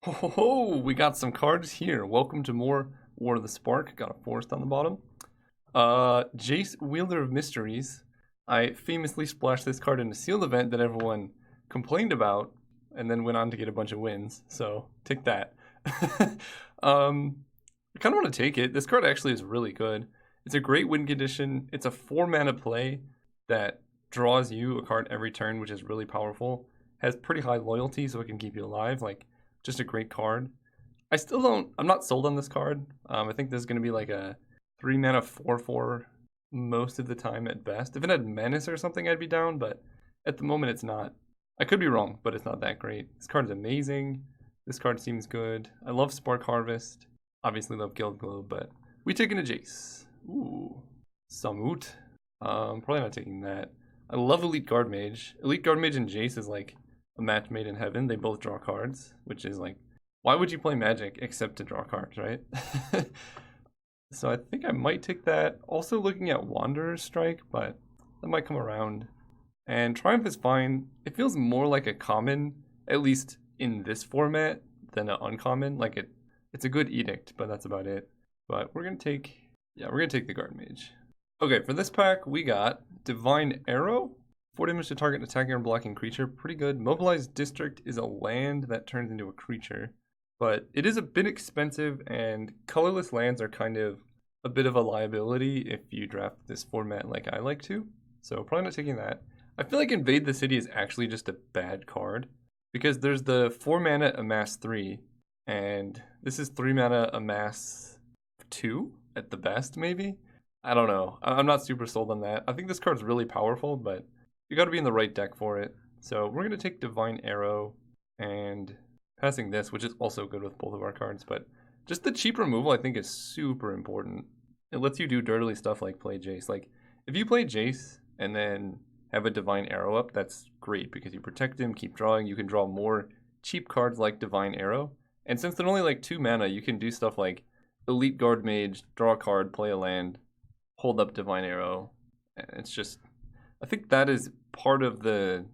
Oh, we got some cards here. Welcome to more War of the Spark. Got a forest on the bottom. Jace, Wielder of Mysteries. I famously splashed this card in a sealed event that everyone complained about, and then went on to get a bunch of wins. So take that. I kind of want to take it. This card actually is really good. It's a great win condition. It's a 4-mana play that draws you a card every turn, which is really powerful. Has pretty high loyalty, so it can keep you alive. Like, just a great card. I'm not sold on this card. I think this is going to be like a 3-mana 4/4 most of the time at best. If it had Menace or something, I'd be down, but at the moment it's not. I could be wrong, but it's not that great. This card is amazing. This card seems good. I love Spark Harvest. Obviously love Guild Globe, but we taking a Jace. Ooh, Samut. Probably not taking that. I love Elite Guard Mage. Elite Guard Mage and Jace is like a match made in heaven. They both draw cards, which is like, why would you play Magic except to draw cards, right? So I think I might take that. Also looking at Wanderer's Strike, but that might come around. And Triumph is fine. It feels more like a common, at least in this format, than an uncommon. Like it's a good edict, but that's about it. But we're gonna take the Guard Mage. Okay, for this pack we got Divine Arrow. 4 damage to target attacking or blocking creature. Pretty good. Mobilized District is a land that turns into a creature. But it is a bit expensive, and colorless lands are kind of a bit of a liability if you draft this format like I like to. So probably not taking that. I feel like Invade the City is actually just a bad card, because there's the 4 mana Amass 3, and this is 3 mana Amass 2 at the best, maybe? I don't know. I'm not super sold on that. I think this card's really powerful, but you gotta be in the right deck for it. So we're gonna take Divine Arrow and passing this, which is also good with both of our cards, but just the cheap removal I think is super important. It lets you do dirtily stuff like play Jace. Like, if you play Jace and then have a Divine Arrow up, that's great because you protect him, keep drawing, you can draw more cheap cards like Divine Arrow. And since they're only like 2 mana, you can do stuff like Elite Guard Mage, draw a card, play a land, hold up Divine Arrow. It's just, I think that is part of the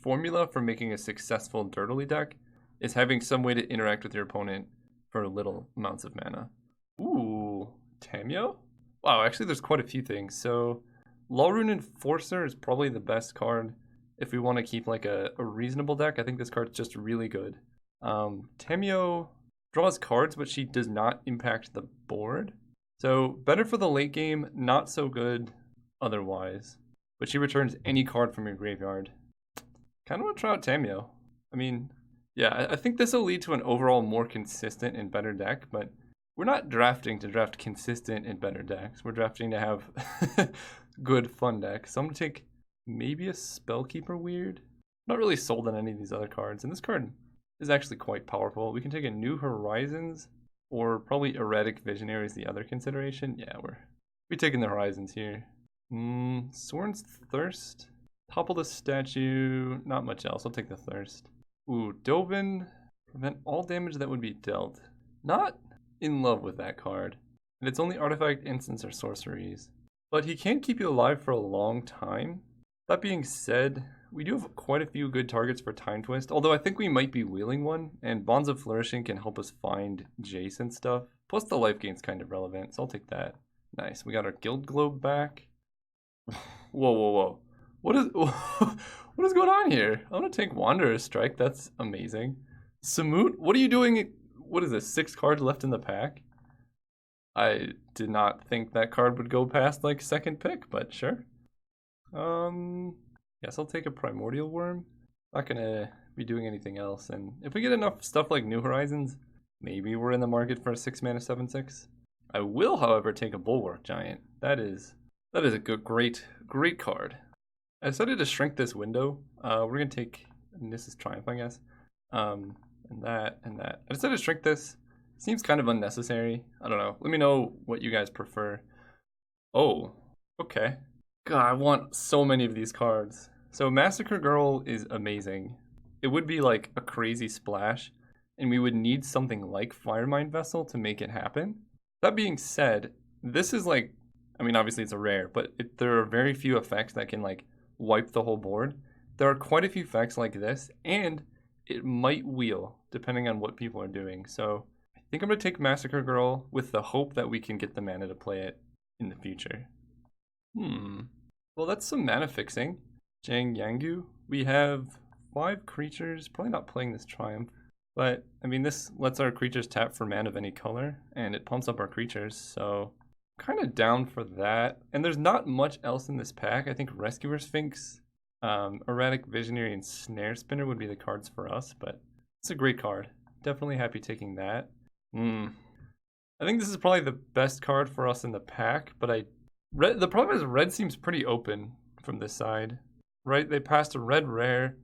formula for making a successful Durdle deck, is having some way to interact with your opponent for little amounts of mana. Ooh, Tamio? Wow, actually there's quite a few things. So Lawrune Enforcer is probably the best card if we want to keep like a reasonable deck. I think this card's just really good. Tamio draws cards, but she does not impact the board. So better for the late game, not so good otherwise. But she returns any card from your graveyard. Kind of want to try out Tamio. I mean, yeah, I think this will lead to an overall more consistent and better deck, but we're not drafting to draft consistent and better decks. We're drafting to have good, fun decks. So I'm going to take maybe a Spellkeeper Weird. Not really sold on any of these other cards, and this card is actually quite powerful. We can take a New Horizons, or probably Erratic Visionary is the other consideration. Yeah, we're taking the Horizons here. Sorin's Thirst. Topple the statue. Not much else. I'll take the Thirst. Ooh, Dovin. Prevent all damage that would be dealt. Not in love with that card. And it's only artifact, instants, or sorceries. But he can keep you alive for a long time. That being said, we do have quite a few good targets for Time Twist, although I think we might be wheeling one, and Bonds of Flourishing can help us find Jace and stuff. Plus the life gain's kind of relevant, so I'll take that. Nice, we got our Guild Globe back. Whoa. What is what is going on here? I'm gonna take Wanderer's Strike, that's amazing. Samut, what are you doing? What is this, 6 cards left in the pack? I did not think that card would go past like second pick, but sure. Guess I'll take a Primordial Worm. Not gonna be doing anything else, and if we get enough stuff like New Horizons, maybe we're in the market for a 6 mana 7/6. I will, however, take a Bulwark Giant. That is a good, great card. I decided to shrink this window. We're gonna take, and this is Triumph, I guess. And that. I decided to shrink this. Seems kind of unnecessary. I don't know. Let me know what you guys prefer. Oh, okay. God, I want so many of these cards. So Massacre Girl is amazing. It would be like a crazy splash, and we would need something like Firemind Vessel to make it happen. That being said, this is like, I mean, obviously it's a rare, but there are very few effects that can like wipe the whole board. There are quite a few effects like this, and it might wheel depending on what people are doing. So I think I'm going to take Massacre Girl with the hope that we can get the mana to play it in the future. Well, that's some mana fixing. Jang Yangu. We have 5 creatures. Probably not playing this Triumph. But, I mean, this lets our creatures tap for mana of any color. And it pumps up our creatures. So, kind of down for that. And there's not much else in this pack. I think Rescuer Sphinx, Erratic Visionary, and Snare Spinner would be the cards for us. But it's a great card. Definitely happy taking that. I think this is probably the best card for us in the pack. But the problem is red seems pretty open from this side. Right, they passed a red rare,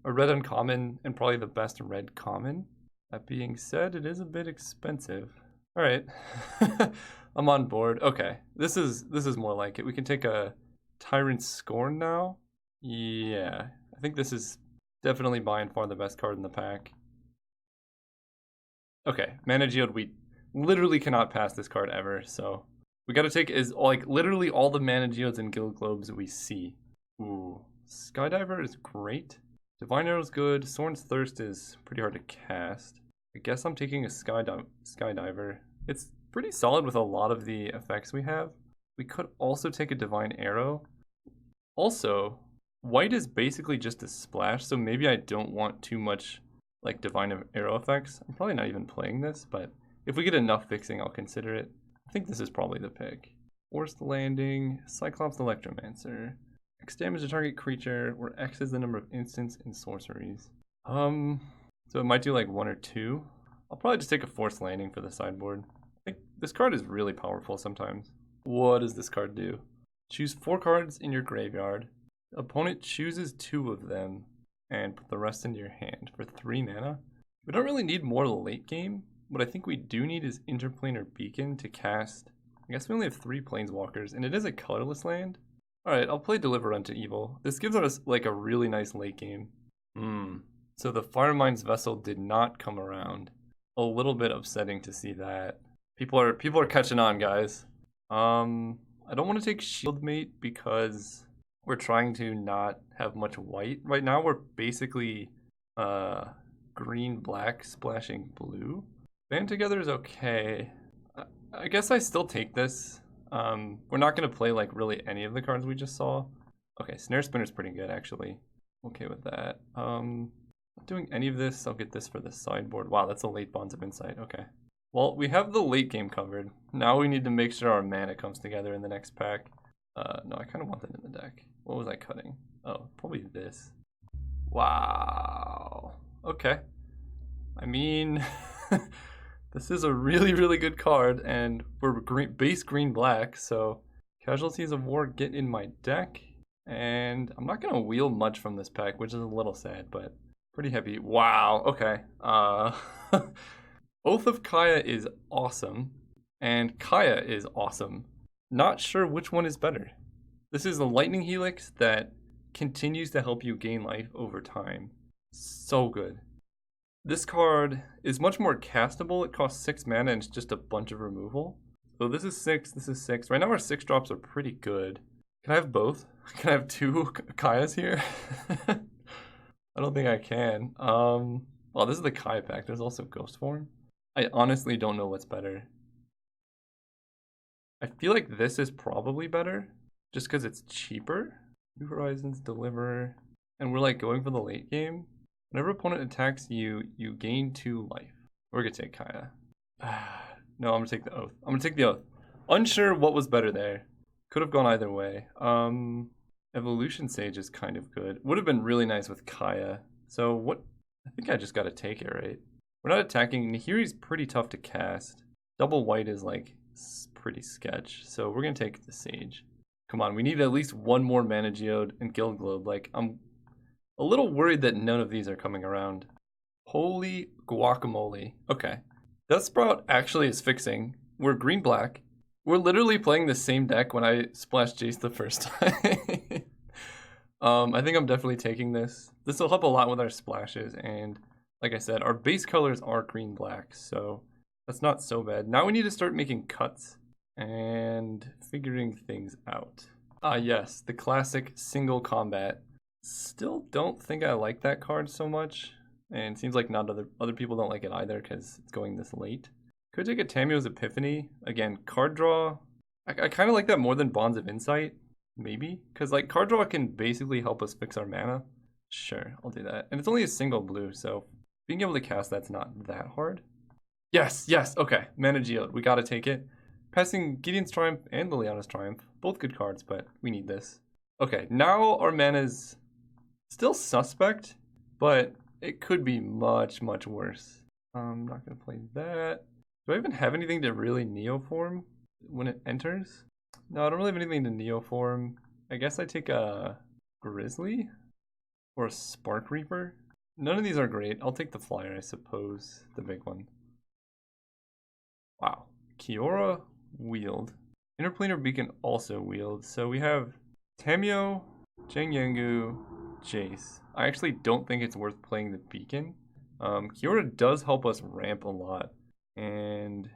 a red uncommon, and probably the best red common. That being said, it is a bit expensive. All right, I'm on board. Okay, this is more like it. We can take a Tyrant Scorn now. Yeah, I think this is definitely by and far the best card in the pack. Okay, Mana Geode, we literally cannot pass this card ever, so we got to take like literally all the Mana Geodes and Guild Globes we see. Ooh, Skydiver is great. Divine Arrow is good. Sorin's Thirst is pretty hard to cast. I guess I'm taking a Skydiver. It's pretty solid with a lot of the effects we have. We could also take a Divine Arrow. Also, white is basically just a splash, so maybe I don't want too much like Divine Arrow effects. I'm probably not even playing this, but if we get enough fixing, I'll consider it. I think this is probably the pick. Forced Landing, Cyclops Electromancer. X damage to target creature, where X is the number of instants and sorceries. So it might do like 1 or 2. I'll probably just take a Forced Landing for the sideboard. I think this card is really powerful sometimes. What does this card do? Choose 4 cards in your graveyard. The opponent chooses 2 of them and put the rest into your hand for 3 mana. We don't really need more late game. What I think we do need is Interplanar Beacon to cast. I guess we only have 3 Planeswalkers, and it is a colorless land. Alright, I'll play Deliver Unto Evil. This gives us like a really nice late game. So the Firemind's Vessel did not come around. A little bit upsetting to see that. People are catching on, guys. I don't want to take Shieldmate because we're trying to not have much white. Right now we're basically green-black splashing blue. Band Together is okay. I guess I still take this. We're not going to play like really any of the cards we just saw. Okay, Snare Spinner's pretty good actually. Okay with that. Not doing any of this. I'll get this for the sideboard. Wow, that's a late Bonds of Insight. Okay. Well, we have the late game covered. Now we need to make sure our mana comes together in the next pack. No, I kind of want that in the deck. What was I cutting? Oh, probably this. Wow. Okay. I mean... This is a really, really good card, and we're base green-black, so Casualties of War get in my deck, and I'm not going to wheel much from this pack, which is a little sad, but pretty heavy. Wow, okay. Oath of Kaya is awesome, and Kaya is awesome. Not sure which one is better. This is a Lightning Helix that continues to help you gain life over time. So good. This card is much more castable. It costs 6 mana and it's just a bunch of removal. So this is 6, this is 6. Right now our 6 drops are pretty good. Can I have both? Can I have 2 Kayas here? I don't think I can. Well, this is the Kaya pack. There's also Ghost Form. I honestly don't know what's better. I feel like this is probably better just because it's cheaper. New Horizons, Deliver, and we're like going for the late game. Whenever opponent attacks you, you gain 2 life. We're gonna take Kaya. No, I'm gonna take the Oath. I'm gonna take the Oath. Unsure what was better there. Could have gone either way. Evolution Sage is kind of good. Would have been really nice with Kaya. So what? I think I just gotta take it, right? We're not attacking. Nahiri's pretty tough to cast. Double white is like pretty sketch. So we're gonna take the Sage. Come on, we need at least 1 more Mana Geode and Guild Globe. Like, I'm a little worried that none of these are coming around. Holy guacamole. Okay. Death Sprout actually is fixing. We're green-black. We're literally playing the same deck when I splashed Jace the first time. I think I'm definitely taking this. This will help a lot with our splashes, and like I said, our base colors are green-black, so that's not so bad. Now we need to start making cuts and figuring things out. Ah yes, the classic single combat. Still don't think I like that card so much. and it seems like not other people don't like it either because it's going this late. Could take a Tamio's Epiphany. Again, card draw. I kind of like that more than Bonds of Insight, maybe, because like card draw can basically help us fix our mana. Sure, I'll do that. And it's only a single blue, so being able to cast that's not that hard. Yes, yes, okay. Mana Geode, we gotta take it. Passing Gideon's Triumph and Liliana's Triumph. Both good cards, but we need this. Okay, now our mana's still suspect, but it could be much, much worse. I'm not gonna play that. Do I even have anything to really Neoform when it enters? No, I don't really have anything to Neoform. I guess I take a Grizzly or a Spark Reaper. None of these are great. I'll take the Flyer, I suppose, the big one. Wow. Kiora, Wield. Interplanar Beacon also Wield. So we have Tamio, Jiangyangu, Jace. I actually don't think it's worth playing the Beacon. Kiora does help us ramp a lot. And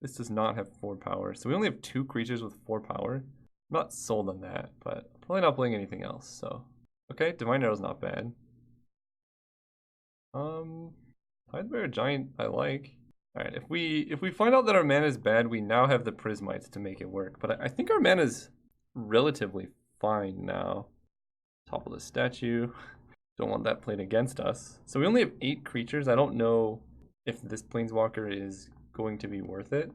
this does not have 4 power. So we only have 2 creatures with 4 power. I'm not sold on that, but probably not playing anything else, so. Okay, Divine Arrow's not bad. Tidebearer Giant I like. Alright, if we find out that our mana is bad, we now have the Prismites to make it work. But I think our mana is relatively fine now. Topple the statue. Don't want that played against us. So we only have 8 creatures. I don't know if this Planeswalker is going to be worth it.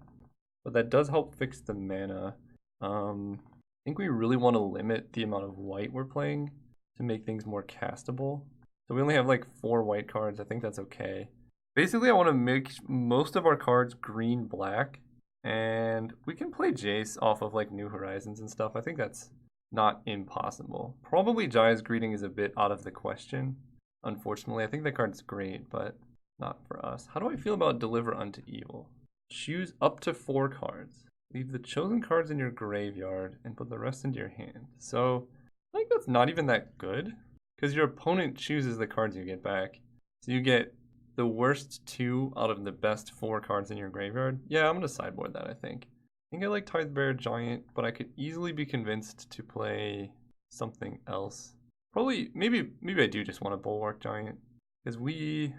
But that does help fix the mana. I think we really want to limit the amount of white we're playing to make things more castable. So we only have like 4 white cards. I think that's okay. Basically, I want to make most of our cards green-black. And we can play Jace off of like New Horizons and stuff. I think that's not impossible. Probably Jaya's Greeting is a bit out of the question. Unfortunately, I think that card's great, but not for us. How do I feel about Deliver Unto Evil? Choose up to 4 cards. Leave the chosen cards in your graveyard and put the rest into your hand. So I think that's not even that good because your opponent chooses the cards you get back. So you get the worst 2 out of the best 4 cards in your graveyard. Yeah, I'm going to sideboard that, I think. I think I like Tidebearer Giant, but I could easily be convinced to play something else. Probably, maybe I do just want a Bulwark Giant because we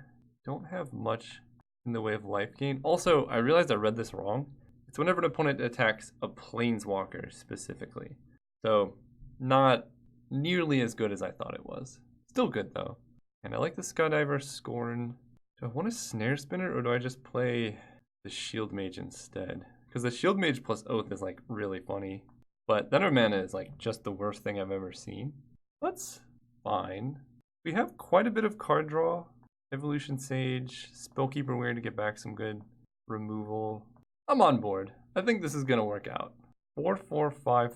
don't have much in the way of life gain. Also, I realized I read this wrong. It's whenever an opponent attacks a Planeswalker specifically. So, not nearly as good as I thought it was. Still good though. And I like the Skydiver Scorn. Do I want a Snare Spinner or do I just play the Shield Mage instead? Because the Shield Mage plus Oath is like really funny. But then our mana is like just the worst thing I've ever seen. That's fine. We have quite a bit of card draw. Evolution Sage, Spellkeeper Weird to get back some good removal. I'm on board. I think this is going to work out. 4-4-5-4.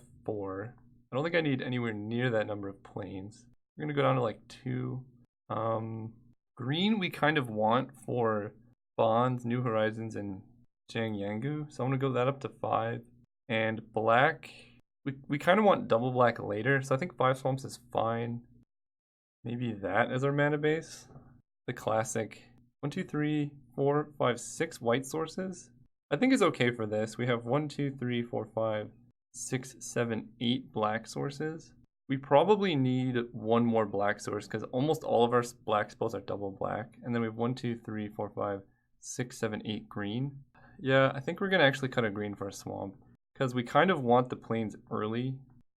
I don't think I need anywhere near that number of planes. We're going to go down to like 2. Green we kind of want for Bonds, New Horizons, and Jiangyangu. So I'm going to go that up to 5. And black, we kind of want double black later. So I think 5 Swamps is fine. Maybe that as our mana base. The classic 1, 2, 3, 4, 5, 6 white sources. I think is okay for this. We have 1, 2, 3, 4, 5, 6, 7, 8 black sources. We probably need 1 more black source because almost all of our black spells are double black. And then we have 1, 2, 3, 4, 5, 6, 7, 8 green. Yeah, I think we're going to actually cut a green for a swamp because we kind of want the plains early.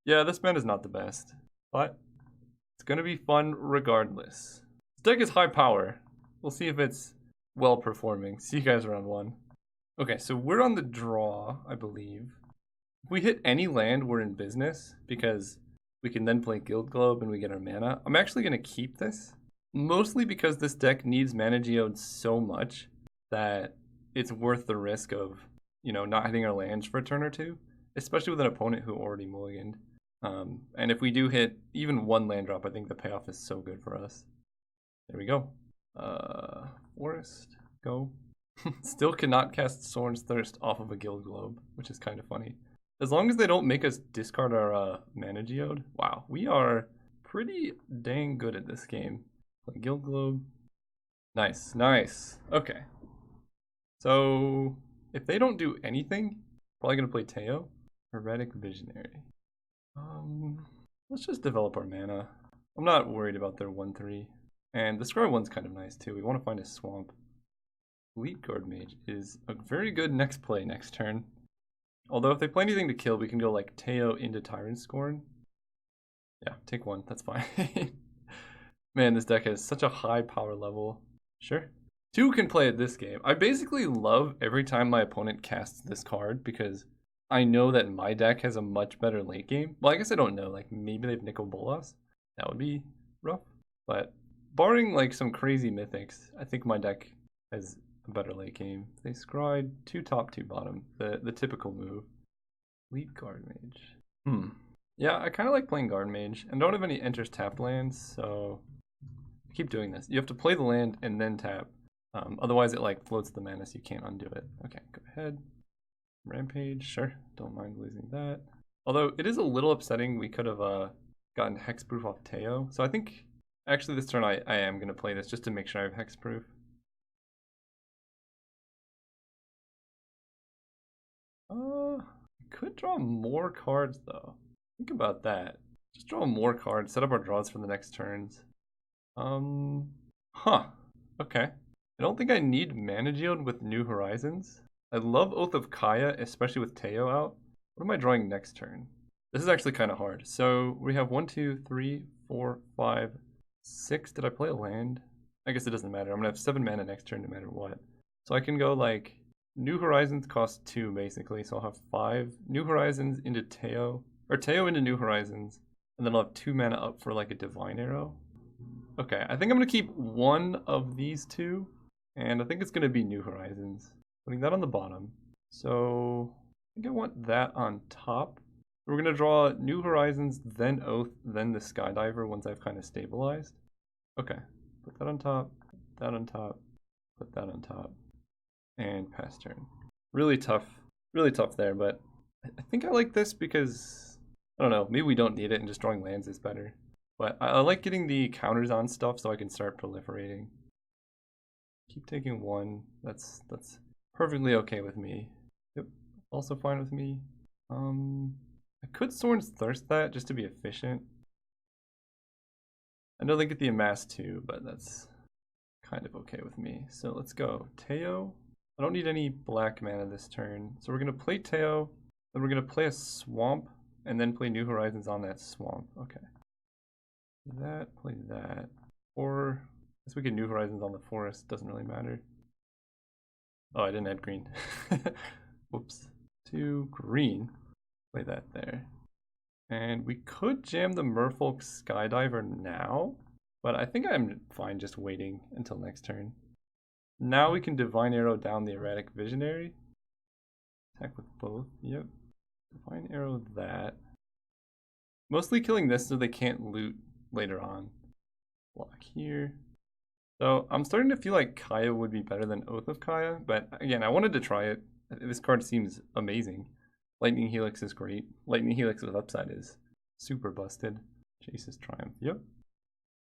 Yeah, this man is not the best, but it's going to be fun regardless. This deck is high power. We'll see if it's well performing. See you guys around 1. Okay, so we're on the draw, I believe. If we hit any land, we're in business because we can then play Guild Globe and we get our mana. I'm actually going to keep this, mostly because this deck needs Mana Geode so much that it's worth the risk of, you know, not hitting our lands for a turn or 2, especially with an opponent who already mulliganed. And if we do hit even 1 land drop, I think the payoff is so good for us. There we go. Forest, go. Still cannot cast Sorin's Thirst off of a Guild Globe, which is kind of funny. As long as they don't make us discard our Mana Geode. Wow, we are pretty dang good at this game. Play Guild Globe. Nice, nice. Okay. So, if they don't do anything, probably going to play Teo. Heretic Visionary. Let's just develop our mana. I'm not worried about their 1-3. And the scry one's kind of nice too. We want to find a swamp. Elite Guard Mage is a very good next play next turn. Although if they play anything to kill, we can go like Teo into Tyrant Scorn. Yeah, take one, that's fine. Man, this deck has such a high power level. Sure. Two can play at this game. I basically love every time my opponent casts this card because I know that my deck has a much better late game. Well, I guess I don't know. Like, maybe they've Nicol Bolas. That would be rough. But barring, like, some crazy mythics, I think my deck has a better late game. They scried 2 top, 2 bottom. The typical move. Elite Guard Mage. Yeah, I kind of like playing Guard Mage. And don't have any enters tapped lands, so I keep doing this. You have to play the land and then tap. Otherwise, it, like, floats the mana, so you can't undo it. Okay, go ahead. Rampage, sure. Don't mind losing that. Although it is a little upsetting. We could have gotten hexproof off Teo. So I think actually this turn I am going to play this just to make sure I have hexproof. I could draw more cards though. Think about that. Just draw more cards. Set up our draws for the next turns. Okay. I don't think I need Mana Geode with New Horizons. I love Oath of Kaya, especially with Teo out. What am I drawing next turn? This is actually kind of hard. So we have 1, 2, 3, 4, 5, 6. Did I play a land? I guess it doesn't matter. I'm going to have 7 mana next turn no matter what. So I can go like New Horizons cost 2 basically. So I'll have 5 New Horizons into Teo, or Teo into New Horizons. And then I'll have 2 mana up for like a Divine Arrow. Okay, I think I'm going to keep one of these 2. And I think it's going to be New Horizons. Putting that on the bottom. So I think I want that on top. We're going to draw New Horizons, then Oath, then the Skydiver once I've kind of stabilized. Okay. Put that on top, put that on top, put that on top, and pass turn. Really tough there, but I think I like this because, I don't know, maybe we don't need it and just drawing lands is better. But I like getting the counters on stuff so I can start proliferating. Keep taking 1. That's perfectly okay with me. Yep, also fine with me. I could Sorin's Thirst that just to be efficient. I know they get the Amass too, but that's kind of okay with me. So let's go. Teo. I don't need any black mana this turn. So we're going to play Teo, then we're going to play a Swamp, and then play New Horizons on that Swamp. Okay. Play that. Or, I guess we get New Horizons on the Forest. Doesn't really matter. Oh, I didn't add green. Whoops. 2 green. Play that there. And we could jam the Merfolk Skydiver now, but I think I'm fine just waiting until next turn. Now we can Divine Arrow down the Erratic Visionary. Attack with both. Yep. Divine Arrow that. Mostly killing this so they can't loot later on. Block here. So I'm starting to feel like Kaya would be better than Oath of Kaya, but again, I wanted to try it. This card seems amazing. Lightning Helix is great. Lightning Helix with upside is super busted. Chase's Triumph. Yep.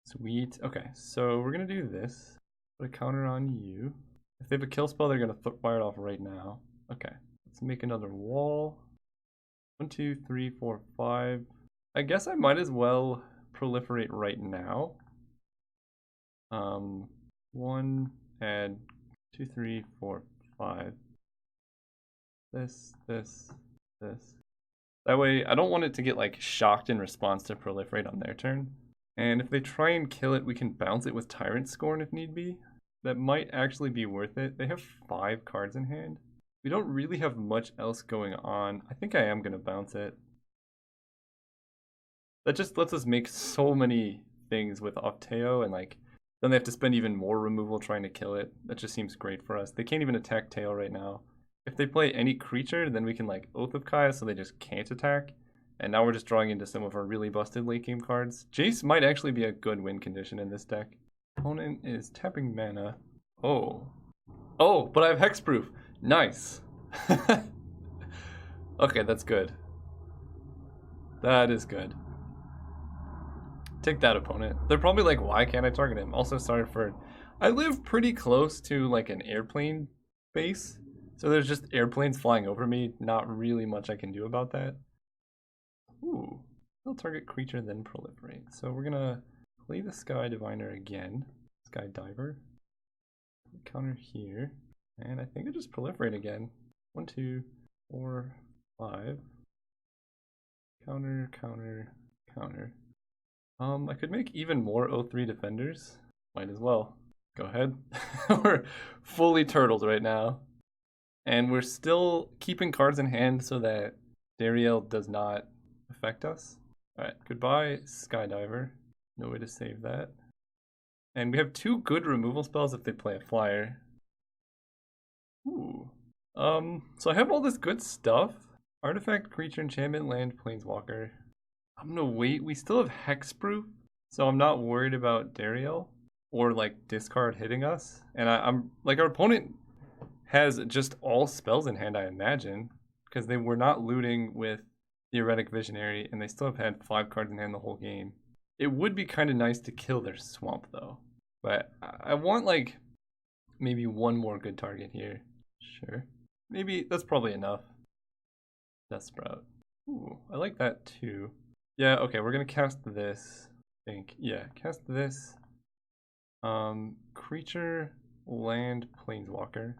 Sweet. Okay, so we're going to do this. Put a counter on you. If they have a kill spell, they're going to fire it off right now. Okay, let's make another wall. 1, 2, 3, 4, 5. I guess I might as well proliferate right now. 1, add 2, 3, 4, 5. This. That way, I don't want it to get like shocked in response to proliferate on their turn. And if they try and kill it, we can bounce it with Tyrant Scorn if need be. That might actually be worth it. They have 5 cards in hand. We don't really have much else going on. I think I am going to bounce it. That just lets us make so many things with Teo, and like then they have to spend even more removal trying to kill it. That just seems great for us. They can't even attack Teo right now. If they play any creature, then we can like Oath of Kaya so they just can't attack. And now we're just drawing into some of our really busted late game cards. Jace might actually be a good win condition in this deck. Opponent is tapping mana. Oh, but I have hexproof. Nice. Okay, that's good. That is good. Take that, opponent. They're probably like, why can't I target him? Also, sorry for... I live pretty close to like an airplane base. So there's just airplanes flying over me. Not really much I can do about that. Ooh. They'll target creature, then proliferate. So we're going to play the Sky Diviner again. Skydiver. Counter here. And I think I just proliferate again. 1, 2, 4, 5. Counter, counter, counter. I could make even more 0-3 defenders. Might as well. Go ahead. We're fully turtled right now. And we're still keeping cards in hand so that Dariel does not affect us. Alright, goodbye, Skydiver. No way to save that. And we have 2 good removal spells if they play a flyer. Ooh. So I have all this good stuff. Artifact, creature, enchantment, land, planeswalker. I'm gonna wait. We still have hexproof, so I'm not worried about Dariel or like discard hitting us. And I'm like, our opponent has just all spells in hand, I imagine, because they were not looting with Theoretic Visionary, and they still have had 5 cards in hand the whole game. It would be kind of nice to kill their swamp though, but I want like maybe one more good target here. Sure, maybe that's probably enough. Death Sprout. Ooh, I like that too. Yeah, okay, we're gonna cast this. I think, yeah, cast this. Creature, land, planeswalker.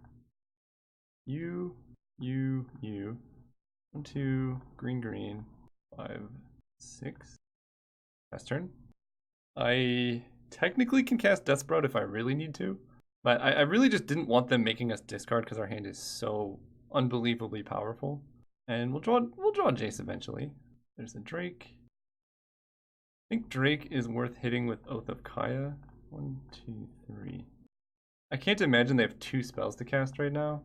You. 1, 2, green, 5, 6. Pass turn. I technically can cast Death Sprout if I really need to, but I really just didn't want them making us discard because our hand is so unbelievably powerful. And we'll draw Jace eventually. There's a Drake. I think Drake is worth hitting with Oath of Kaya. 1, 2, 3. I can't imagine they have 2 spells to cast right now.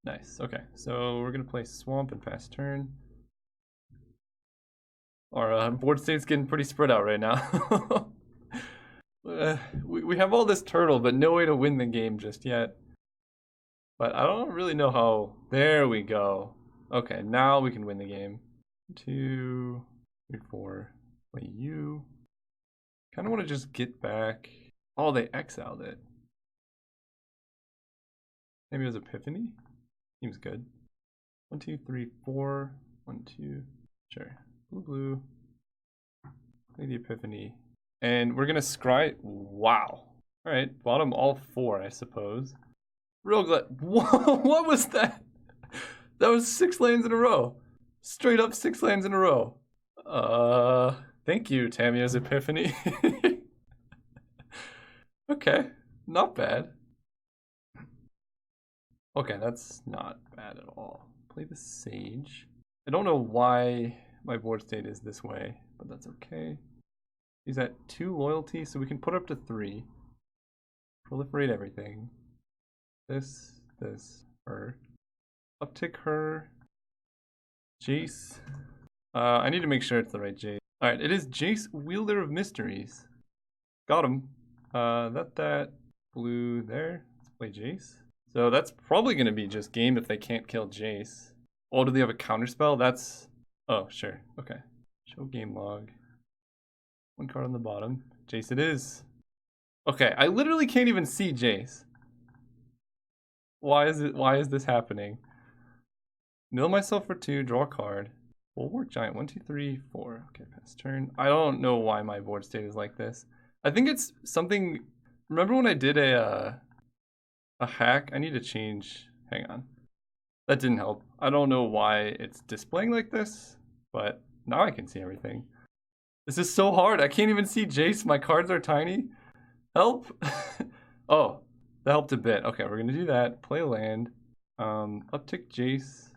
Nice. Okay, so we're gonna play Swamp and pass turn. Our board state's getting pretty spread out right now. We have all this turtle, but no way to win the game just yet. But I don't really know how. There we go. Okay, now we can win the game. 2, 3, 4. Play you. Kind of want to just get back. Oh, they exiled it. Maybe it was Epiphany? Seems good. 1, 2, 3, 4. 1, 2. Sure. Blue. Play the Epiphany. And we're gonna scry. Wow. Alright, bottom all 4, I suppose. Real glad. What was that? That was 6 lands in a row. Straight up 6 lands in a row. Thank you, Tamiya's Epiphany. Okay, not bad. Okay, that's not bad at all. Play the Sage. I don't know why my board state is this way, but that's okay. He's at 2 loyalty, so we can put up to 3. Proliferate everything. This, her. Uptick her. Jace. I need to make sure it's the right Jace. Alright, it is Jace, Wielder of Mysteries. Got him. That blue there. Let's play Jace. So that's probably going to be just game if they can't kill Jace. Oh, do they have a counterspell? That's... Oh, sure. Okay. Show game log. 1 card on the bottom. Jace it is. Okay, I literally can't even see Jace. Why is this happening? Mill myself for 2, draw a card. Bulwark Giant, 1, 2, 3, 4. Okay, pass turn. I don't know why my board state is like this. I think it's something... Remember when I did a hack? I need to change... Hang on. That didn't help. I don't know why it's displaying like this, but now I can see everything. This is so hard. I can't even see Jace. My cards are tiny. Help. Oh, that helped a bit. Okay, we're going to do that. Play land. Uptick Jace.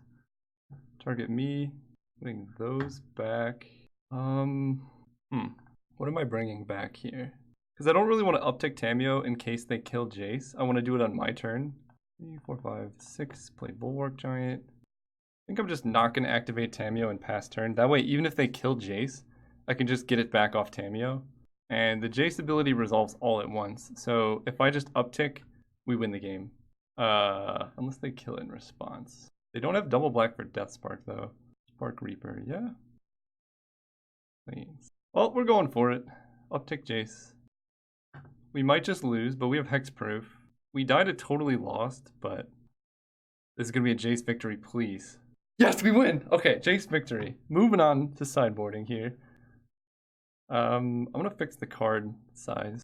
Target me. Putting those back. What am I bringing back here? Because I don't really want to uptick Tamiyo in case they kill Jace. I want to do it on my turn. 3, 4, 5, 6. Play Bulwark Giant. I think I'm just not going to activate Tamiyo and pass turn. That way, even if they kill Jace, I can just get it back off Tamiyo. And the Jace ability resolves all at once. So if I just uptick, we win the game. Unless they kill it in response. They don't have double black for Death Spark though. Spark Reaper, yeah. Please. Well, we're going for it. Uptick Jace. We might just lose, but we have hexproof. We died a totally lost, but this is gonna be a Jace victory, please. Yes, we win! Okay, Jace victory. Moving on to sideboarding here. I'm gonna fix the card size.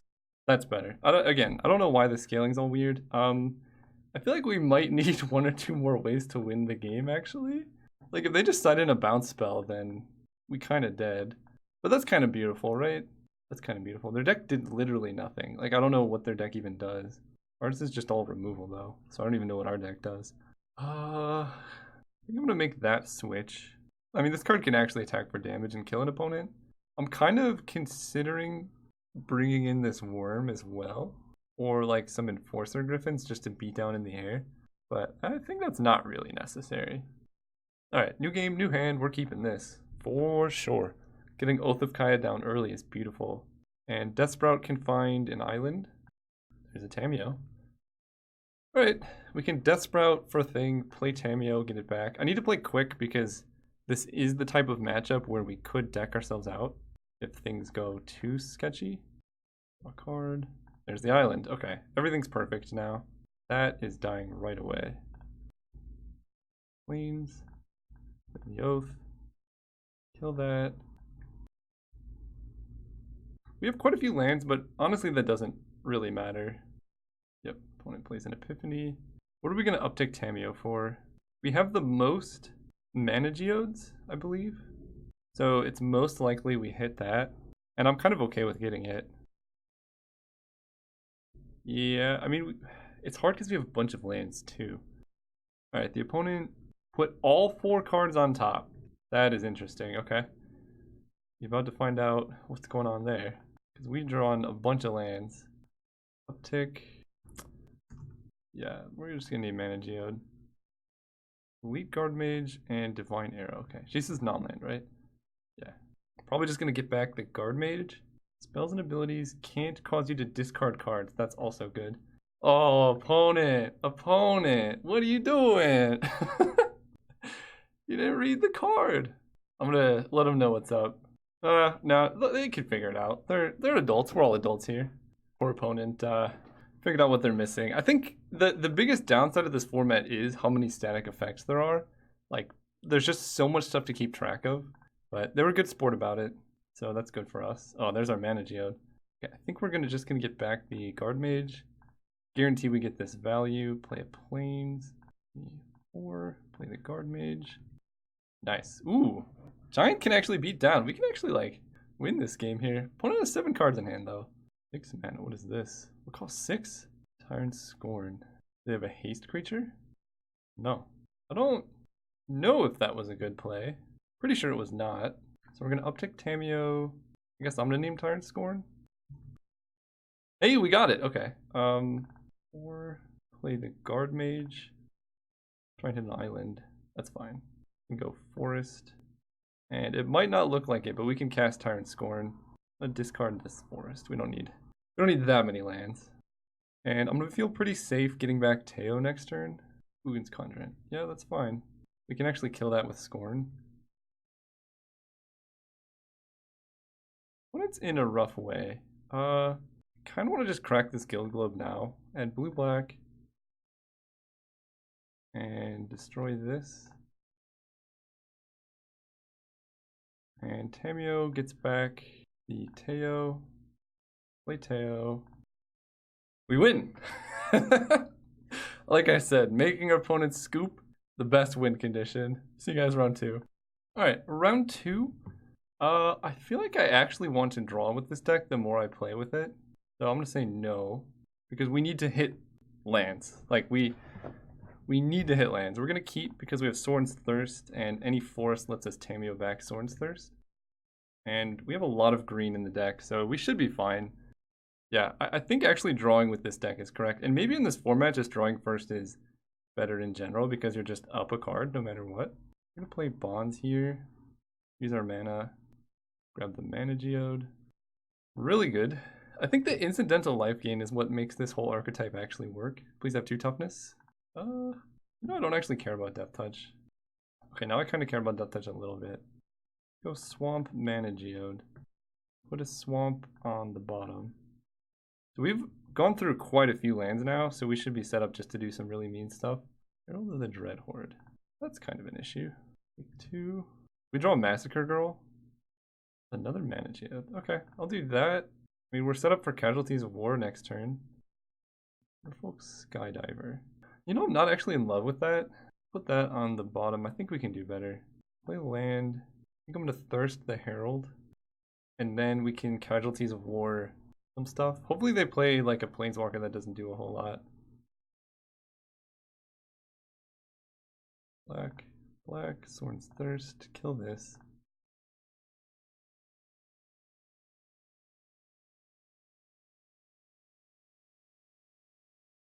That's better. Again, I don't know why the scaling's all weird. I feel like we might need one or two more ways to win the game, actually. Like, if they just set in a bounce spell, then we kind of dead. But that's kind of beautiful, right? That's kind of beautiful. Their deck did literally nothing. Like, I don't know what their deck even does. Ours is just all removal, though. So I don't even know what our deck does. I think I'm going to make that switch. I mean, this card can actually attack for damage and kill an opponent. I'm kind of considering bringing in this worm as well. Or like some Enforcer Griffins just to beat down in the air. But I think that's not really necessary. Alright, new game, new hand. We're keeping this. For sure. Getting Oath of Kaya down early is beautiful. And Death Sprout can find an island. There's a Tamiyo. Alright, we can Death Sprout for a thing, play Tamiyo, get it back. I need to play quick because this is the type of matchup where we could deck ourselves out if things go too sketchy. A card. There's the island. Okay, everything's perfect now. That is dying right away. Plains. The Oath. Kill that. We have quite a few lands, but honestly that doesn't really matter. Yep, opponent plays an Epiphany. What are we going to uptick Tamiyo for? We have the most mana geodes, I believe. So it's most likely we hit that. And I'm kind of okay with getting it. Yeah, I mean, it's hard because we have a bunch of lands too. Alright, the opponent put all 4 cards on top. That is interesting, okay. You're about to find out what's going on there. Because we've drawn a bunch of lands. Uptick. Yeah, we're just gonna need Mana Geode. Elite Guard Mage and Divine Arrow. Okay, this is non-land, right? Yeah. Probably just gonna get back the Guard Mage. Spells and abilities can't cause you to discard cards. That's also good. Oh, opponent! Opponent! What are you doing? You didn't read the card. I'm gonna let them know what's up. No, they can figure it out. They're adults. We're all adults here. Poor opponent figured out what they're missing. I think the biggest downside of this format is how many static effects there are. Like, there's just so much stuff to keep track of. But they were a good sport about it, so that's good for us. Oh, there's our Mana Geode. Okay, I think we're just gonna get back the Guard Mage. Guarantee we get this value. Play a Plains. 4. Play the Guard Mage. Nice. Ooh. Giant can actually beat down. We can actually, like, win this game here. Opponent has 7 cards in hand, though. 6 mana. What is this? What cost 6? Tyrant Scorn. They have a haste creature? No. I don't know if that was a good play. Pretty sure it was not. So we're going to uptick Tamiyo. I guess I'm going to name Tyrant Scorn. Hey, we got it. Okay. Or play the Guard Mage. Try and hit an island. That's fine. We can go Forest. And it might not look like it, but we can cast Tyrant Scorn. Let's discard this Forest. We don't need that many lands. And I'm gonna feel pretty safe getting back Teo next turn. Ugin's Conjurant. Yeah, that's fine. We can actually kill that with Scorn. When it's in a rough way, kind of want to just crack this Guild Globe now. Add blue-black. And destroy this. And Tamiyo gets back the Teo. Play Teo. We win! Like I said, making our opponents scoop, the best win condition. See you guys round 2. Alright, round 2. I feel like I actually want to draw with this deck the more I play with it. So I'm going to say no. Because we need to hit lands. Like, we need to hit lands. We're going to keep because we have Sorin's Thirst, and any forest lets us Tamiyo back Sorin's Thirst. And we have a lot of green in the deck, so we should be fine. Yeah, I think actually drawing with this deck is correct. And maybe in this format, just drawing first is better in general because you're just up a card no matter what. We're going to play Bonds here. Use our mana. Grab the Mana Geode. Really good. I think the incidental life gain is what makes this whole archetype actually work. Please have 2 toughness. No, I don't actually care about Death Touch. Okay, now I kind of care about Death Touch a little bit. Go Swamp Mana Geode. Put a Swamp on the bottom. So we've gone through quite a few lands now, so we should be set up just to do some really mean stuff. Herald of the Dread Horde. That's kind of an issue. Take 2. We draw a Massacre Girl. Another Mana Geode. Okay, I'll do that. I mean, we're set up for Casualties of War next turn. Wonderful Skydiver. You know, I'm not actually in love with that. Put that on the bottom. I think we can do better. Play land. I think I'm going to Thirst the Herald. And then we can Casualties of War some stuff. Hopefully they play like a Planeswalker that doesn't do a whole lot. Black, black, Sorin's Thirst. Kill this.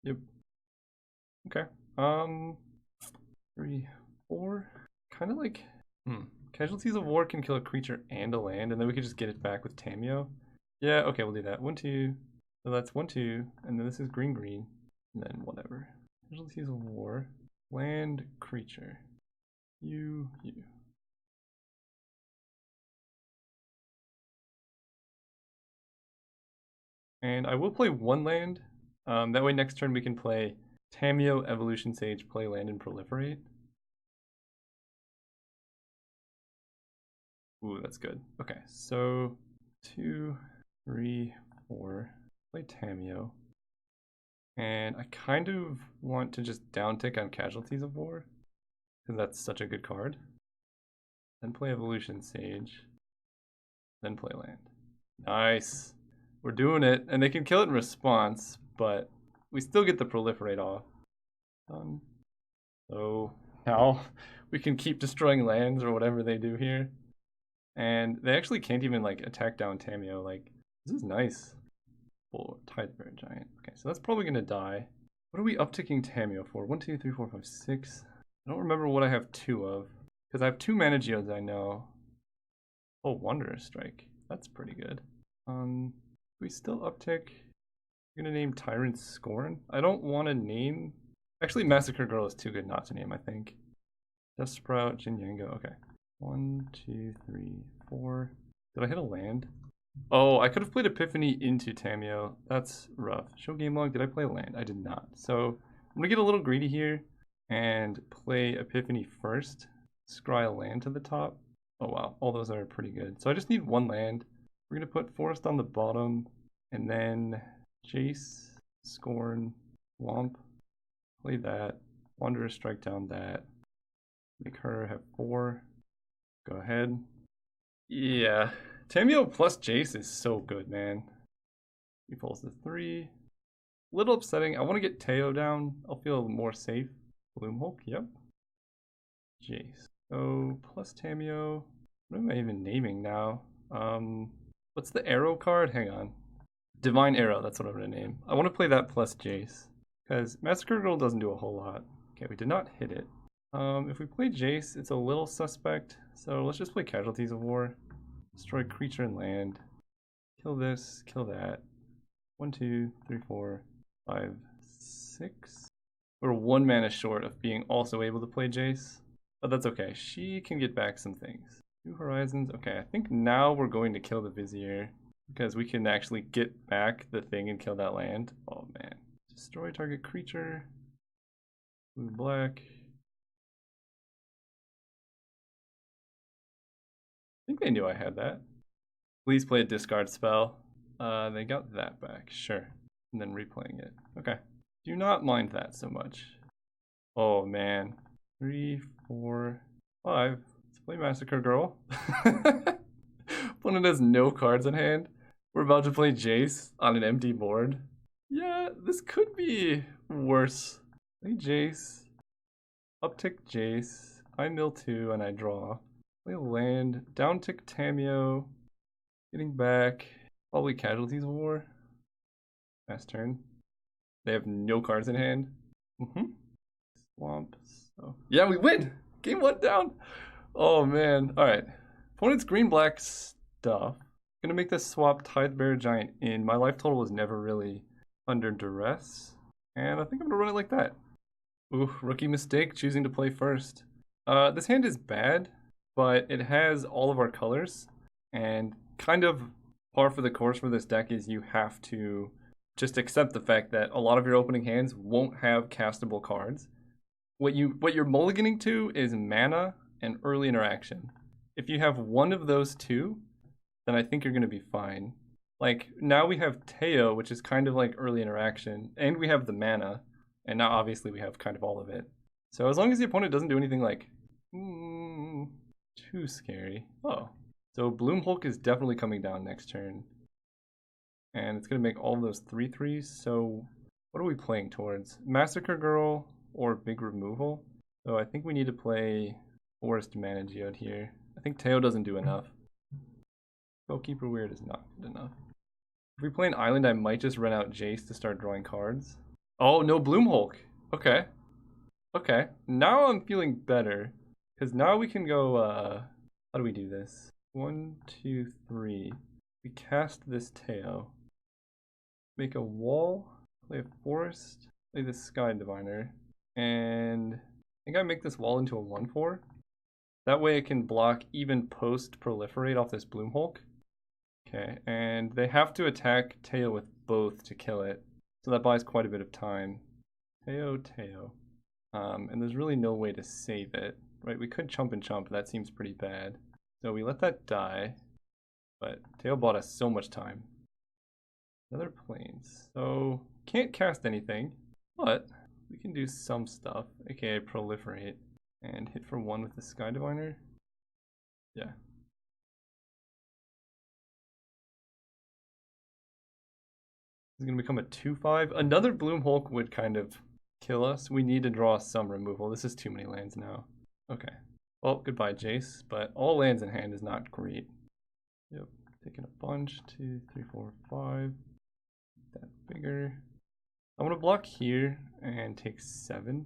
Yep. Okay. 3, 4. Kind of like, Casualties of War can kill a creature and a land, and then we can just get it back with Tameo. Yeah, okay, we'll do that. 1, 2. So that's 1, 2, and then this is green, green, and then whatever. Casualties of War. Land, creature. You. And I will play 1 land. That way next turn we can play Tameo, Evolution Sage, play land, and proliferate. Ooh, that's good. Okay, so 2, 3, 4. Play Tameo. And I kind of want to just downtick on Casualties of War, because that's such a good card. Then play Evolution Sage. Then play land. Nice. We're doing it. And they can kill it in response, but we still get the proliferate off. So now we can keep destroying lands or whatever they do here. And they actually can't even like attack down Tameo. Like, this is nice. Oh, Tidebearer Giant. Okay, so that's probably gonna die. What are we upticking Tameo for? 1, 2, 3, 4, 5, 6. I don't remember what I have 2 of. Because I have 2 mana geodes, I know. Oh, Wanderer's Strike. That's pretty good. We still uptick. I'm gonna name Tyrant Scorn. I don't want to name. Actually, Massacre Girl is too good not to name, I think. Death Sprout, Jin Yango. Okay. 1, 2, 3, 4. Did I hit a land? Oh, I could have played Epiphany into Tameo. That's rough. Show game log. Did I play a land? I did not. So I'm gonna get a little greedy here and play Epiphany first. Scry a land to the top. Oh wow, all those are pretty good. So I just need 1 land. We're gonna put Forest on the bottom, and then Jace, Scorn, Womp. Play that. Wanderer Strike down that. Make her have 4. Go ahead. Yeah. Tameo plus Jace is so good, man. He falls to 3. Little upsetting. I want to get Teo down. I'll feel more safe. Gloomhulk, yep. Jace. So plus Tameo. What am I even naming now? What's the arrow card? Hang on. Divine Arrow, that's what I'm going to name. I want to play that plus Jace. Because Massacre Girl doesn't do a whole lot. Okay, we did not hit it. If we play Jace, it's a little suspect. So let's just play Casualties of War. Destroy creature and land. Kill this, kill that. 1, 2, 3, 4, 5, 6. We're 1 mana short of being also able to play Jace. But that's okay. She can get back some things. 2 Horizons. Okay, I think now we're going to kill the Vizier. Because we can actually get back the thing and kill that land. Oh man. Destroy target creature. Blue, black. I think they knew I had that. Please play a discard spell. They got that back, sure. And then replaying it. Okay. Do not mind that so much. Oh man. 3, 4, 5. Let's play Massacre Girl. Opponent has no cards in hand. We're about to play Jace on an empty board. Yeah, this could be worse. Play Jace. Uptick Jace. I mill 2 and I draw. Play a land. Downtick Tameo. Getting back. Probably Casualties of War. Last turn. They have no cards in hand. Swamp. So yeah, we win! Game 1 down! Oh man. Alright. Opponent's green-black stuff. Gonna make this swap Tidebearer Giant in. My life total was never really under duress. And I think I'm gonna run it like that. Ooh, rookie mistake, choosing to play first. This hand is bad, but it has all of our colors. And kind of par for the course for this deck is you have to just accept the fact that a lot of your opening hands won't have castable cards. What you're mulliganing to is mana and early interaction. If you have one of those two, then I think you're going to be fine. Like, now we have Teo, which is kind of like early interaction, and we have the mana, and now obviously we have kind of all of it. So as long as the opponent doesn't do anything like too scary. Oh, so Bloom Hulk is definitely coming down next turn, and it's gonna make all of those 3/3s. So what are we playing towards? Massacre Girl or Big Removal? So I think we need to play Forest Mana Geode here. I think Teo doesn't do enough. Goalkeeper Weird is not good enough. If we play an island, I might just run out Jace to start drawing cards. Oh, no Bloom Hulk. Okay. Okay. Now I'm feeling better. Because now we can go, how do we do this? 1, 2, 3. We cast this Teo. Make a wall. Play a forest. Play this Sky Diviner. And I think I make this wall into a 1/4. That way it can block even post proliferate off this Bloom Hulk. Okay, and they have to attack Teo with both to kill it. So that buys quite a bit of time. Teo. And there's really no way to save it. Right, we could chump and chump, that seems pretty bad. So we let that die. But Teo bought us so much time. Another planes. So can't cast anything, but we can do some stuff, aka proliferate. And hit for 1 with the Sky Diviner. Yeah. Is going to become a 2/5. Another Bloom Hulk would kind of kill us. We need to draw some removal. This is too many lands now. Okay. Well, goodbye, Jace. But all lands in hand is not great. Yep. Taking a bunch. 2, 3, 4, 5. That bigger. I'm going to block here and take 7.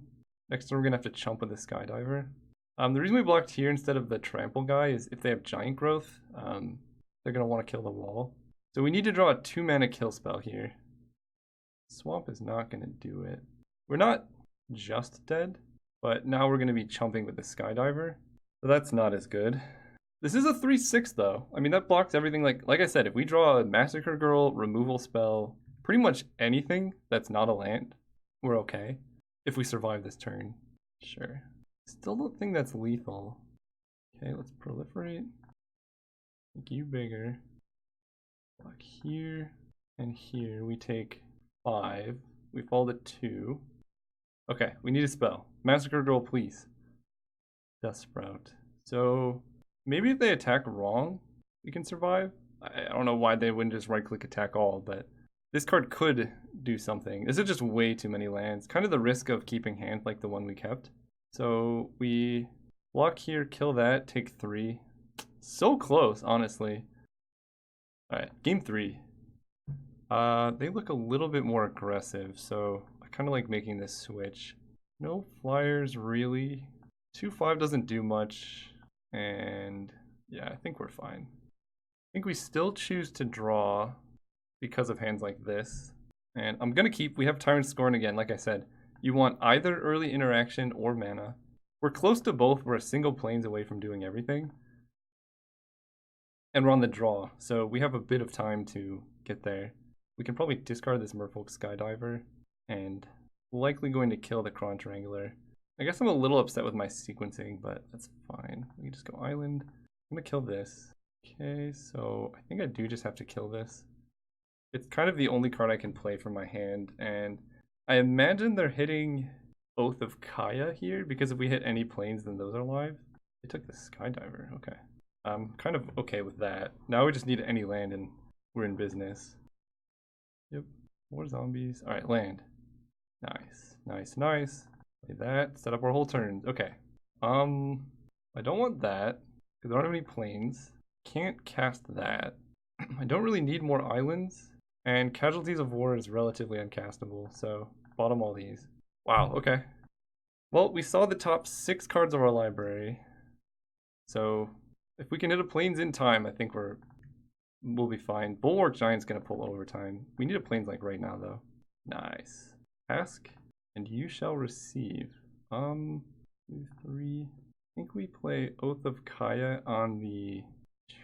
Next turn we're going to have to chump with the Skydiver. The reason we blocked here instead of the trample guy is if they have giant growth, they're going to want to kill the wall. So we need to draw a 2-mana kill spell here. Swamp is not going to do it. We're not just dead, but now we're going to be chumping with the Skydiver. So that's not as good. This is a 3/6 though. I mean, that blocks everything. Like I said, if we draw a Massacre Girl, removal spell, pretty much anything that's not a land, we're okay. If we survive this turn. Sure. Still don't think that's lethal. Okay, let's proliferate. Make you bigger. Block here and here. We take 5. We fall to 2. Okay, we need a spell. Massacre Girl, please. Dust Sprout. So maybe if they attack wrong, we can survive. I don't know why they wouldn't just right-click attack all, but this card could do something. This is just way too many lands. Kind of the risk of keeping hand like the one we kept. So we block here, kill that, take 3. So close, honestly. Alright, game 3. They look a little bit more aggressive, so I kind of like making this switch. No flyers, really. 2/5 doesn't do much, and yeah, I think we're fine. I think we still choose to draw because of hands like this. And I'm going to keep, we have Tyrant Scorn again, like I said. You want either early interaction or mana. We're close to both, we're a single planes away from doing everything. And we're on the draw, so we have a bit of time to get there. We can probably discard this Merfolk Skydiver, and likely going to kill the Cron Triangular. I guess I'm a little upset with my sequencing, but that's fine. We can just go Island. I'm gonna kill this. Okay, so I think I do just have to kill this. It's kind of the only card I can play from my hand, and I imagine they're hitting Oath of Kaya here, because if we hit any planes, then those are live. They took the Skydiver, okay. I'm kind of okay with that. Now we just need any land and we're in business. Yep, more zombies. Alright, land. Nice, nice, nice. Play that, set up our whole turns. Okay. I don't want that, because I don't have any planes. Can't cast that. I don't really need more islands, and Casualties of War is relatively uncastable, so bottom all these. Wow, okay. Well, we saw the top 6 cards of our library, so if we can hit a planes in time, I think we'll be fine. Bulwark Giant's gonna pull overtime. We need a planes like right now, though. Nice. Ask, and you shall receive. 2, 3. I think we play Oath of Kaya on the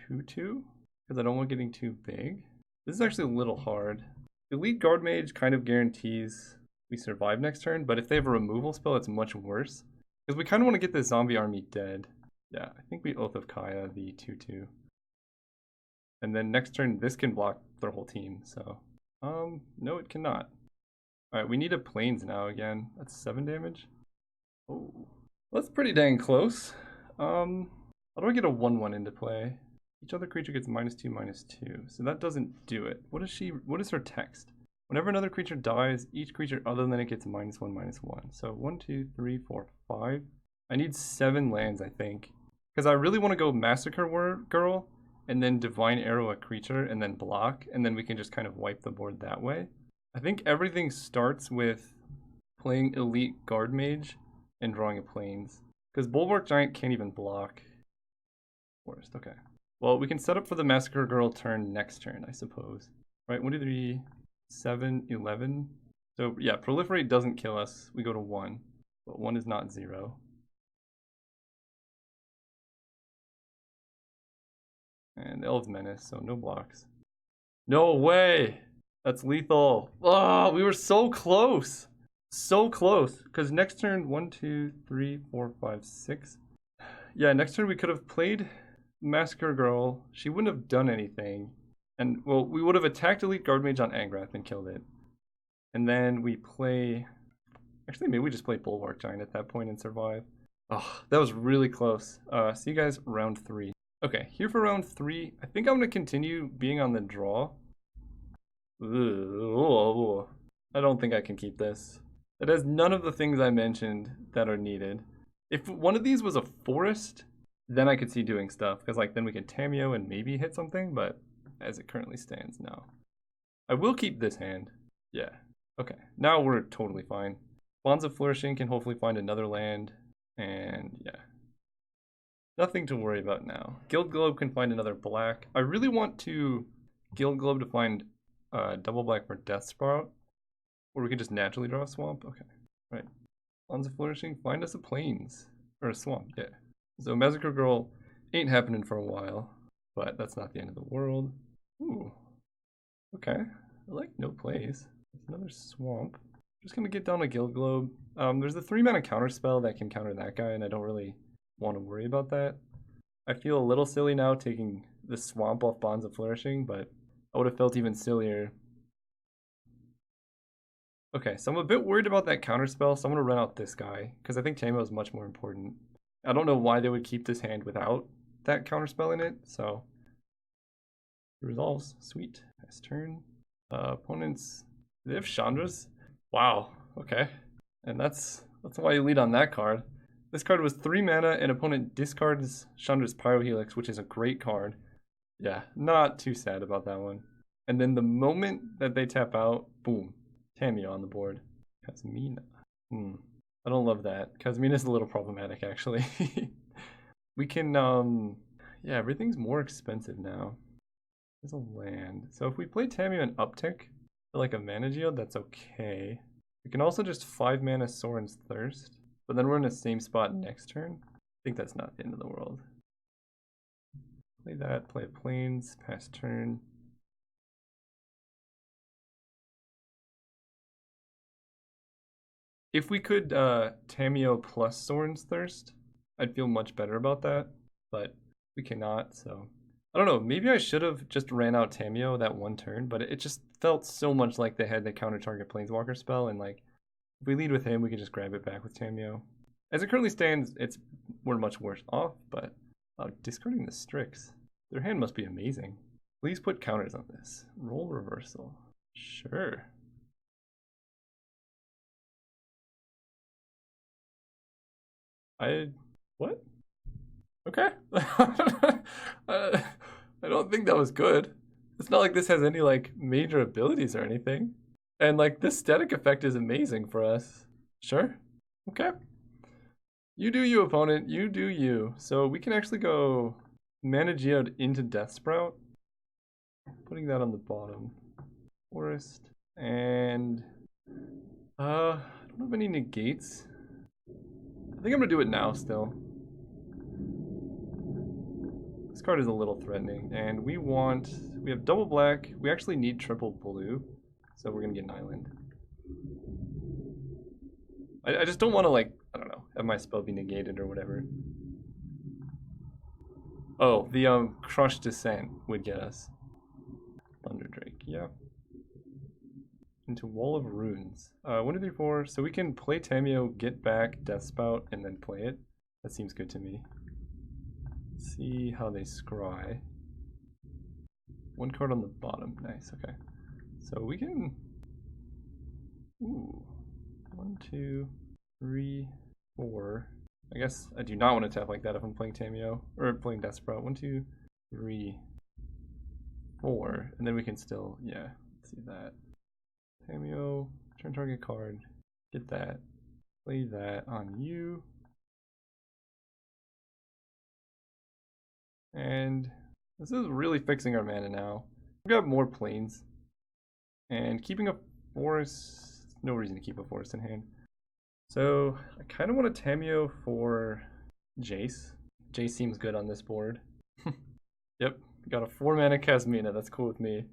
2/2, because I don't want getting too big. This is actually a little hard. Elite Guard Mage kind of guarantees we survive next turn, but if they have a removal spell, it's much worse. Because we kind of want to get this zombie army dead. Yeah, I think we Oath of Kaya the 2/2. And then next turn, this can block their whole team. So, no, it cannot. All right, we need a plains now again. That's 7 damage. Oh, that's pretty dang close. How do I get a 1/1 into play? Each other creature gets -2/-2. So that doesn't do it. What is her text? Whenever another creature dies, each creature other than it gets -1/-1. So 1, 2, 3, 4, 5. I need 7 lands, I think. Because I really want to go Massacre Girl, and then Divine Arrow a creature, and then block, and then we can just kind of wipe the board that way. I think everything starts with playing Elite Guard Mage and drawing a Plains. Because Bulwark Giant can't even block. Forest, okay. Well, we can set up for the Massacre Girl turn next turn, I suppose. Right, 1, 2, 3, 7, 11. So yeah, Proliferate doesn't kill us. We go to 1, but 1 is not 0. And Elves Menace, so no blocks. No way! That's lethal. Oh, we were so close. So close. Because next turn, 1, 2, 3, 4, 5, 6. Yeah, next turn we could have played Massacre Girl. She wouldn't have done anything. And, well, we would have attacked Elite Guard Mage on Angrath and killed it. And then we play... Actually, maybe we just play Bulwark Giant at that point and survive. Oh, that was really close. See you guys round 3. Okay, here for round 3. I think I'm going to continue being on the draw. Ugh, I don't think I can keep this. It has none of the things I mentioned that are needed. If one of these was a forest, then I could see doing stuff. Because like then we can Tameo and maybe hit something, but as it currently stands, no. I will keep this hand. Yeah. Okay, now we're totally fine. Bonds of Flourishing can hopefully find another land. And yeah. Nothing to worry about now. Guild Globe can find another black. I really want to Guild Globe to find double black for Death Sprout. Or we could just naturally draw a swamp. Okay, right. Bonds of Flourishing, find us a plains. Or a swamp, yeah. So Massacre Girl ain't happening for a while. But that's not the end of the world. Ooh. Okay. I like no plays. There's another swamp. Just gonna get down a Guild Globe. There's a 3-mana counter spell that can counter that guy, and I don't really want to worry about that. I feel a little silly now taking the swamp off Bonds of Flourishing, but I would have felt even sillier. Okay, so I'm a bit worried about that counter spell, so I'm gonna run out this guy, because I think Tameo is much more important. I don't know why they would keep this hand without that counter spell in it, so it resolves. Sweet. Nice turn. Opponents, they have Chandra's. Wow, okay. And that's why you lead on that card. This card was 3 mana, and opponent discards Chandra's Pyrohelix, which is a great card. Yeah, not too sad about that one. And then the moment that they tap out, boom, Tameo on the board. Kazmina. I don't love that. Kazmina's a little problematic, actually. We can, yeah, everything's more expensive now. There's a land. So if we play Tameo and uptick for like a mana geode, that's okay. We can also just 5 mana Sorin's Thirst. But then we're in the same spot next turn. I think that's not the end of the world. Play that, play a plains, pass turn. If we could Tameo plus Sorin's Thirst, I'd feel much better about that. But we cannot, so... I don't know, maybe I should have just ran out Tameo that one turn, but it just felt so much like they had the counter target Planeswalker spell, and like, if we lead with him, we can just grab it back with Tameo. As it currently stands, we're much worse off, but discarding the Strix. Their hand must be amazing. Please put counters on this. Roll reversal. Sure. What? Okay. I don't think that was good. It's not like this has any like major abilities or anything. And like this static effect is amazing for us. Sure. Okay. You do you, opponent. You do you. So we can actually go mana geode into Death Sprout. Putting that on the bottom. Forest. And I don't have any negates. I think I'm gonna do it now still. This card is a little threatening, and we have double black. We actually need triple blue, so we're gonna get an island. I just don't want to, like, I don't know, have my spell be negated or whatever. Oh, the Crush Descent would get us. Thunder Drake, yeah. Into Wall of Runes. 1, 2, 3, 4. So we can play Tamiyo, get back Death Spout, and then play it. That seems good to me. Let's see how they scry. 1 card on the bottom. Nice, okay. So we can... Ooh. 1, 2, 3, 4. I guess I do not want to tap like that if I'm playing Tamiyo. Or playing Death Sprout. 1, 2, 3, 4. And then we can still, yeah, let's see that. Tamiyo, turn target card, get that, play that on you. And this is really fixing our mana now. We've got more planes. And keeping a forest, no reason to keep a forest in hand. So I kind of want a Tamiyo for Jace. Jace seems good on this board. Yep, got a 4 mana Kasmina, that's cool with me.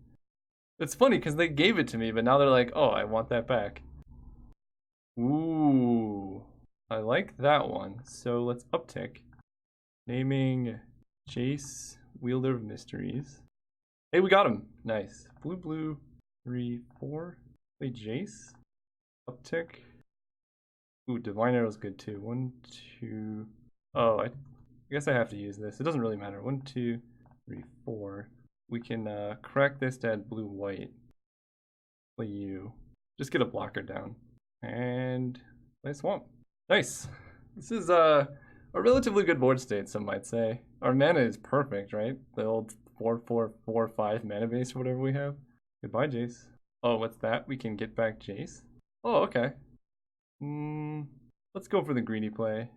It's funny because they gave it to me, but now they're like, oh, I want that back. Ooh, I like that one. So let's uptick. Naming Jace, Wielder of Mysteries. Hey, we got him. Nice. Blue, blue, 3, 4. Play Jace. Uptick. Ooh, Divine Arrow's good too. 1, 2. Oh, I guess I have to use this. It doesn't really matter. 1, 2, 3, 4. We can crack this to add blue, white. Play you. Just get a blocker down. And play Swamp. Nice. This is a relatively good board state, some might say. Our mana is perfect, right? The old 4, 4, 4, 5 mana base or whatever we have. Goodbye, Jace. Oh, what's that? We can get back Jace? Oh, okay. Let's go for the greedy play.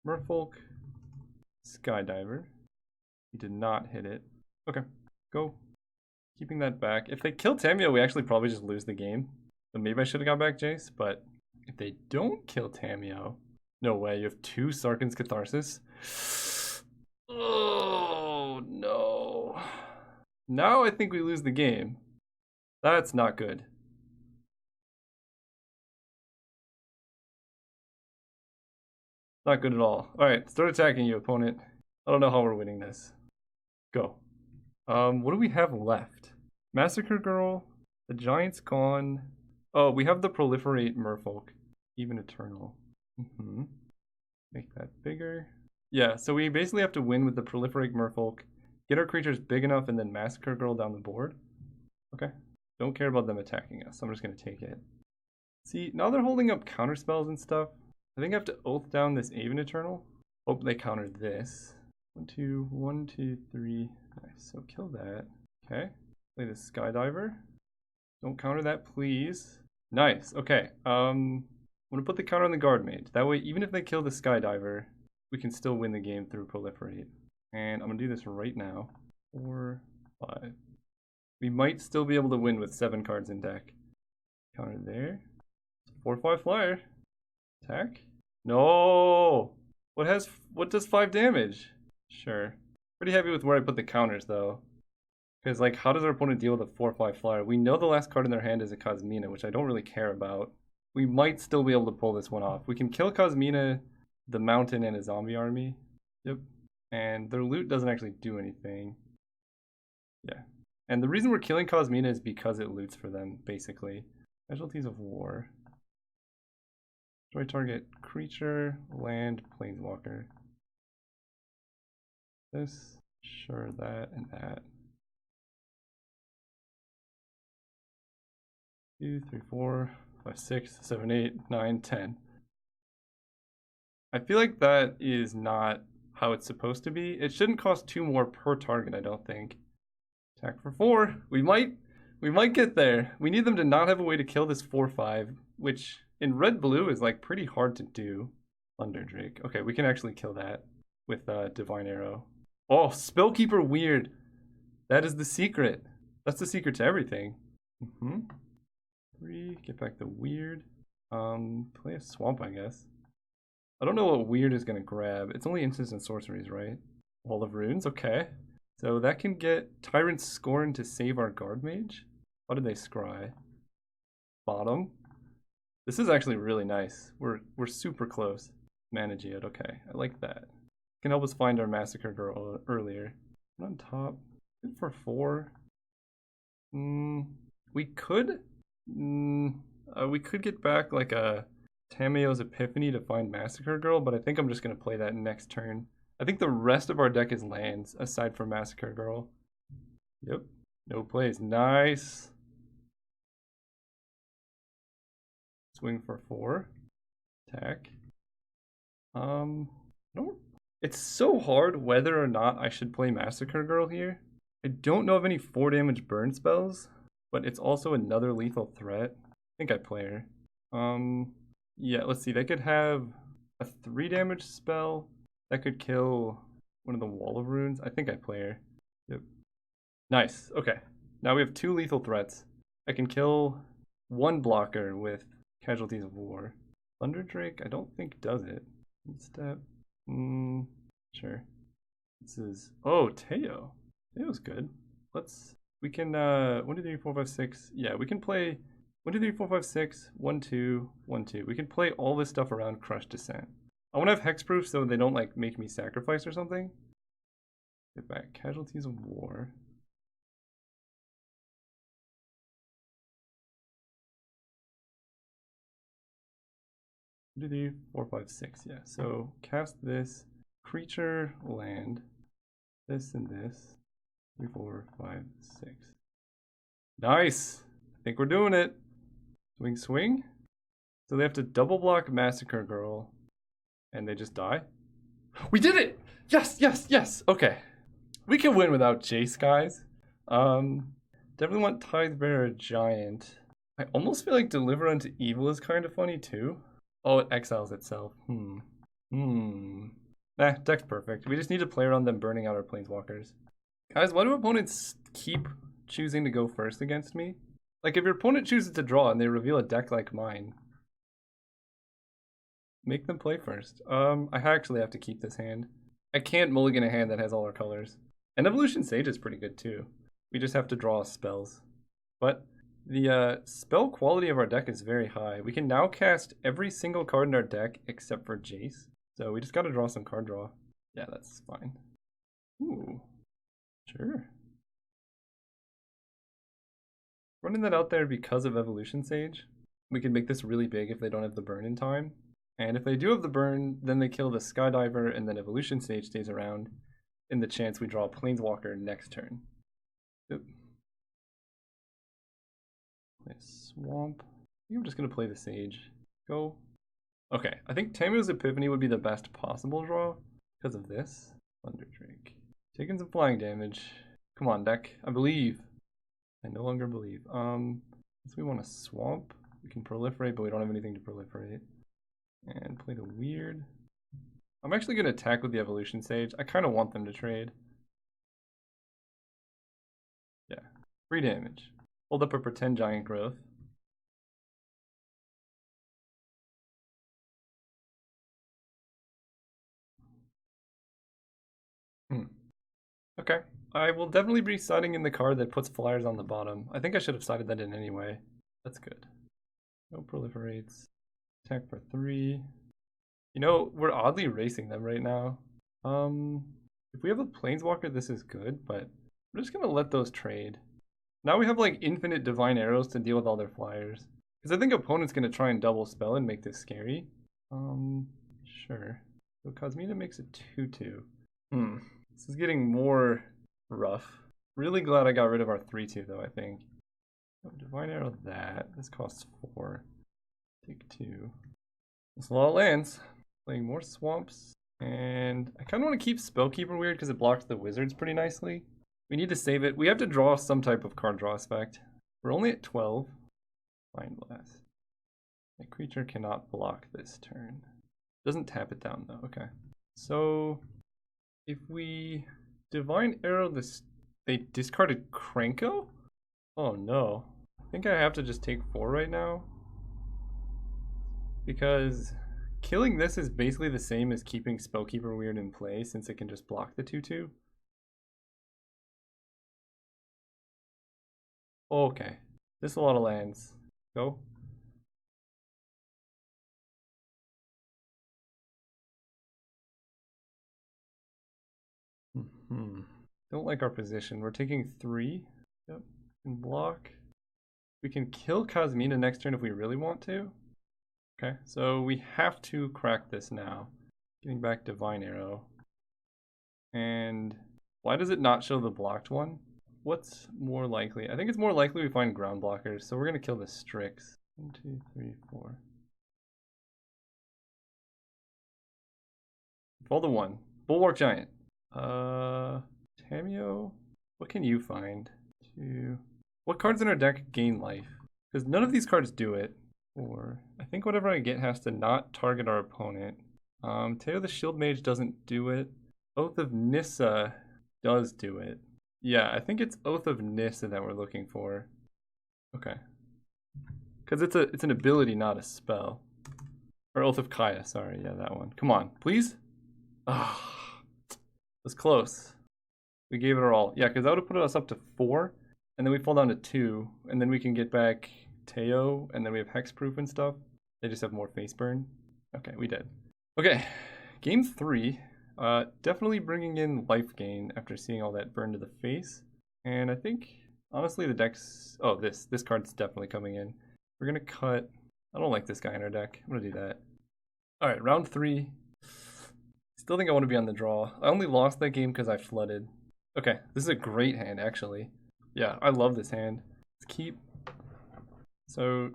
Merfolk. Skydiver. He did not hit it. Okay, go. Keeping that back. If they kill Tamiyo, we actually probably just lose the game. So maybe I should have got back Jace, but if they don't kill Tamiyo, no way, you have 2 Sarkhan's Catharsis. Oh, no. Now I think we lose the game. That's not good. Not good at all. Alright, start attacking you, opponent. I don't know how we're winning this. Go. What do we have left? Massacre Girl, the Giant's gone. Oh, we have the Proliferate Merfolk, even Eternal. Make that bigger. Yeah, so we basically have to win with the Proliferate Merfolk, get our creatures big enough, and then Massacre Girl down the board. Okay. Don't care about them attacking us. I'm just gonna take it. See, now they're holding up counterspells and stuff. I think I have to Oath down this Aven Eternal. Hope they counter this. 1, 2, 1, 2, 3. Nice, so kill that. Okay, play the Skydiver. Don't counter that, please. Nice, okay. I'm gonna put the counter on the Guard Mage. That way, even if they kill the Skydiver, we can still win the game through Proliferate. And I'm gonna do this right now. 4, 5. We might still be able to win with 7 cards in deck. Counter there. 4, 5 flyer. Attack? No! What does 5 damage? Sure. Pretty happy with where I put the counters though. Because like, how does our opponent deal with a 4/5 flyer? We know the last card in their hand is a Kasmina, which I don't really care about. We might still be able to pull this one off. We can kill Kasmina, the mountain, and a zombie army. Yep. And their loot doesn't actually do anything. Yeah. And the reason we're killing Kasmina is because it loots for them, basically. Casualties of War. Destroy target creature, land, planeswalker. This, sure, that, and that. 2, 3, 4, 5, 6, 7, 8, 9, 10. I feel like that is not how it's supposed to be. It shouldn't cost 2 more per target, I don't think. Attack for 4. We might get there. We need them to not have a way to kill this 4/5, which in red-blue is like pretty hard to do. Thunder Drake. Okay, we can actually kill that with Divine Arrow. Oh, Spellkeeper Weird. That is the secret. That's the secret to everything. 3, get back the Weird. Play a Swamp, I guess. I don't know what Weird is gonna grab. It's only instants and sorceries, right? Wall of Runes, okay. So that can get Tyrant Scorn to save our Guard Mage. How did they scry? Bottom. This is actually really nice. We're super close. Manage it, okay. I like that. Can help us find our Massacre Girl earlier. On top. Good for 4. We could get back like a Tamayo's Epiphany to find Massacre Girl, but I think I'm just gonna play that next turn. I think the rest of our deck is lands, aside from Massacre Girl. Yep. No plays. Nice. Swing for 4. Attack. No. It's so hard whether or not I should play Massacre Girl here. I don't know of any 4 damage burn spells, but it's also another lethal threat. I think I play her. Yeah, let's see. They could have a 3 damage spell that could kill one of the Wall of Runes. I think I play her. Yep. Nice. Okay. Now we have 2 lethal threats. I can kill 1 blocker with Casualties of War. Thunder Drake, I don't think does it. Step. Sure. This is. Oh, Teo. Teo's good. We can, 1, 2, 3, 4, 5, 6. Yeah, we can play 1, 2, 3, 4, 5, 6, 1, 2, 1, 2. We can play all this stuff around Crush Descent. I want to have hexproof so they don't like make me sacrifice or something. Get back. Casualties of War. Do the 4, 5, 6, yeah. So cast this creature, land, this and this. 3, 4, 5, 6. Nice! I think we're doing it. Swing, swing. So they have to double block Massacre Girl, and they just die. We did it! Yes, yes, yes! Okay. We can win without Jace, guys. Definitely want Tidebearer Giant. I almost feel like Deliver Unto Evil is kind of funny too. Oh, it exiles itself. Deck's perfect. We just need to play around them burning out our planeswalkers. Guys, why do opponents keep choosing to go first against me? Like, if your opponent chooses to draw and they reveal a deck like mine, make them play first. I actually have to keep this hand. I can't mulligan a hand that has all our colors. And Evolution Sage is pretty good too. We just have to draw spells. But the spell quality of our deck is very high. We can now cast every single card in our deck except for Jace. So we just gotta draw some card draw. Yeah, that's fine. Ooh, sure. Running that out there because of Evolution Sage. We can make this really big if they don't have the burn in time. And if they do have the burn, then they kill the Skydiver and then Evolution Sage stays around in the chance we draw a Planeswalker next turn. Yep. Play Swamp. I think I'm just gonna play the Sage. Go. Okay, I think Tamayo's Epiphany would be the best possible draw because of this. Thunder Drake. Taking some flying damage. Come on, deck. I believe. I no longer believe. Since we want to swamp, we can proliferate, but we don't have anything to proliferate. And play the weird. I'm actually gonna attack with the Evolution Sage. I kind of want them to trade. Yeah, 3 damage. Hold up a pretend giant growth. Okay. I will definitely be siding in the card that puts flyers on the bottom. I think I should have sided that in anyway. That's good. No proliferates. Attack for 3. You know, we're oddly racing them right now. If we have a Planeswalker, this is good, but we're just gonna let those trade. Now we have like infinite Divine Arrows to deal with all their flyers. Because I think opponent's gonna try and double spell and make this scary. Sure. So Cosmina makes it 2/2. This is getting more rough. Really glad I got rid of our 3/2 though, I think. Divine Arrow that. This costs 4. Take 2. That's a lot of lands. Playing more swamps. And I kind of want to keep Spellkeeper weird because it blocks the wizards pretty nicely. We need to save it. We have to draw some type of card draw effect. We're only at 12. Mind Blast. A creature cannot block this turn. Doesn't tap it down though. Okay. So if we Divine Arrow this, they discarded Krenko? Oh no. I think I have to just take 4 right now. Because killing this is basically the same as keeping Spellkeeper Weird in play since it can just block the 2/2. Okay. This is a lot of lands. Go. Don't like our position. We're taking 3. Yep. And block. We can kill Kazmina next turn if we really want to. Okay, so we have to crack this now. Getting back Divine Arrow. And why does it not show the blocked one? What's more likely? I think it's more likely we find ground blockers, so we're gonna kill the Strix. 1, 2, 3, 4. Fall to 1. Bulwark Giant. Tamio, what can you find? 2. What cards in our deck gain life? Because none of these cards do it. 4. I think whatever I get has to not target our opponent. Teo the Shield Mage doesn't do it. Oath of Nissa does do it. Yeah, I think it's Oath of Nissa that we're looking for. Okay. Because it's an ability, not a spell. Or Oath of Kaya, sorry, yeah, that one. Come on, please? Ah, it was close. We gave it our all. Yeah, because that would have put us up to 4, and then we fall down to 2, and then we can get back Teo, and then we have Hexproof and stuff. They just have more face burn. Okay, we did. Okay, game 3. Definitely bringing in life gain after seeing all that burn to the face. And I think, honestly, the deck's... Oh, this card's definitely coming in. We're going to cut... I don't like this guy in our deck. I'm going to do that. Alright, round 3. Still think I want to be on the draw. I only lost that game because I flooded. Okay, this is a great hand, actually. Yeah, I love this hand. Let's keep... So,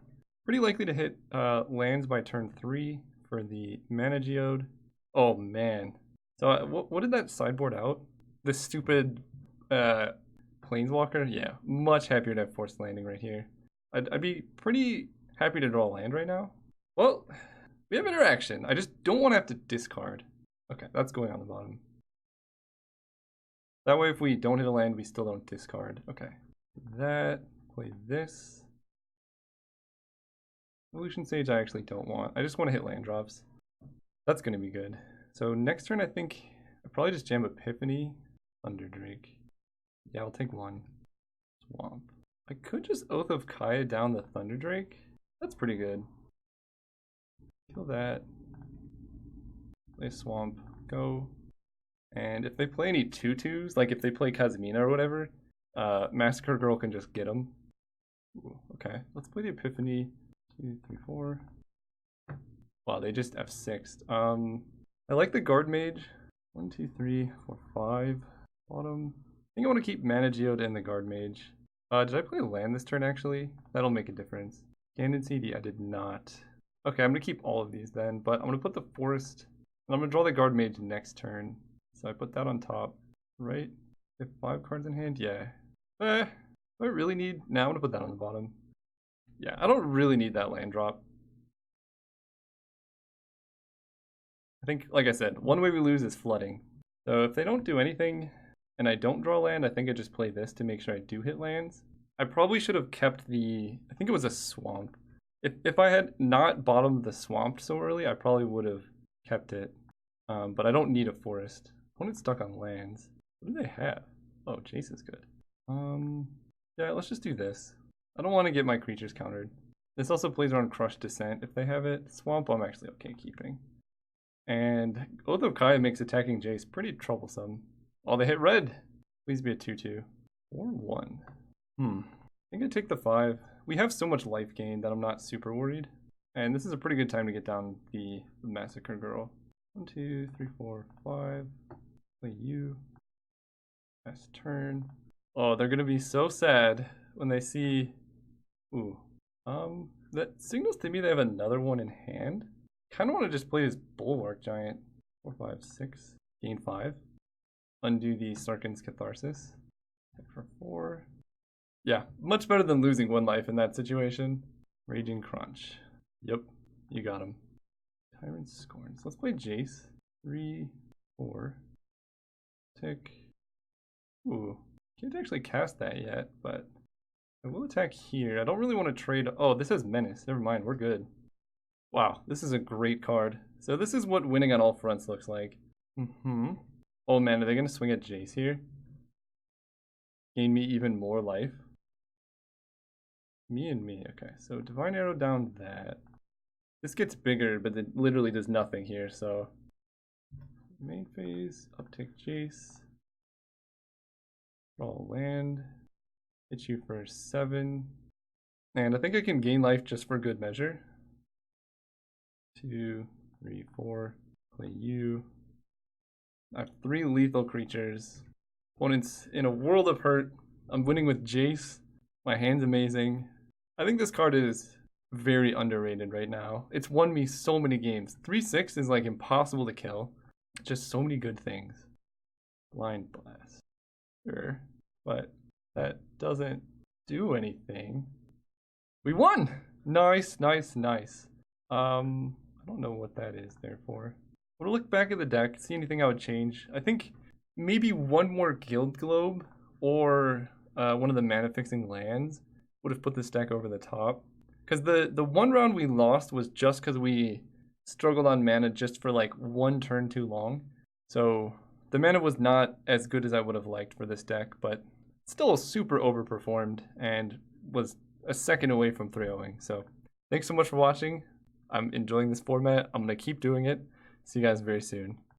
pretty likely to hit lands by turn 3 for the Mana Geode. Oh, man. So, what did that sideboard out? This stupid Planeswalker? Yeah, much happier to have Forced Landing right here. I'd be pretty happy to draw a land right now. Well, we have interaction. I just don't want to have to discard. Okay, that's going on the bottom. That way, if we don't hit a land, we still don't discard. Okay. That, play this. Evolution Sage I actually don't want. I just want to hit land drops. That's going to be good. So next turn, I think I probably just jam Epiphany, Thunderdrake. Yeah, I'll take 1. Swamp. I could just Oath of Kaya down the Thunderdrake. That's pretty good. Kill that. Play Swamp. Go. And if they play any 2/2s, like if they play Kazmina or whatever, Massacre Girl can just get them. Ooh, okay, let's play the Epiphany. 2, 3, 4. Wow, they just F6'd. I like the Guard Mage. 1, 2, 3, 4, 5. Bottom. I think I want to keep Mana Geode and the Guard Mage. Did I play a land this turn, actually? That'll make a difference. Ganon CD, I did not. Okay, I'm going to keep all of these then, but I'm going to put the Forest, and I'm going to draw the Guard Mage next turn. So I put that on top, right? I have 5 cards in hand? Yeah. Do I really need... Nah, I'm going to put that on the bottom. Yeah, I don't really need that land drop. I think, like I said, one way we lose is flooding. So if they don't do anything and I don't draw land, I think I just play this to make sure I do hit lands. I probably should have kept the... I think it was a swamp. If I had not bottomed the swamp so early, I probably would have kept it. But I don't need a forest. Opponent's stuck on lands. What do they have? Oh, Jace is good. Yeah, let's just do this. I don't want to get my creatures countered. This also plays around Crushed Descent if they have it. Swamp I'm actually okay keeping. And Oath of Kaya makes attacking Jace pretty troublesome. Oh, they hit red. Please be a 2/2. Or 1. I think I take the 5. We have so much life gain that I'm not super worried. And this is a pretty good time to get down the Massacre Girl. 1, 2, 3, 4, 5. Play you. Last turn. Oh, they're gonna be so sad when they see... Ooh. That signals to me they have another one in hand. Kinda wanna just play this Bulwark Giant. 4, 5, 6. Gain 5. Undo the Sarkhan's Catharsis. Hit for 4. Yeah, much better than losing 1 life in that situation. Raging Crunch. Yep, you got him. Tyrant Scorns. Let's play Jace. 3, 4. Tick. Ooh, can't actually cast that yet, but I will attack here. I don't really want to trade. Oh, this has Menace. Never mind, we're good. Wow, this is a great card. So this is what winning on all fronts looks like. Oh man, are they going to swing at Jace here? Gain me even more life? Me and me. Okay, so Divine Arrow down that. This gets bigger, but it literally does nothing here, so... Main phase, uptick Jace. Draw land. Hit you for 7. And I think I can gain life just for good measure. 2, 3, 4. Play you. I have 3 lethal creatures. Opponent's in a world of hurt. I'm winning with Jace. My hand's amazing. I think this card is very underrated right now. It's won me so many games. 3/6 is like impossible to kill. Just so many good things. Blind Blast. Sure. But that doesn't do anything. We won! Nice, nice, nice. I don't know what that is there for. I want to look back at the deck, see anything I would change. I think maybe one more Guild Globe or one of the mana fixing lands would have put this deck over the top. Because the one round we lost was just because we struggled on mana just for like 1 turn too long. So the mana was not as good as I would have liked for this deck, but still super overperformed and was a second away from 3-0ing. So thanks so much for watching. I'm enjoying this format. I'm going to keep doing it. See you guys very soon.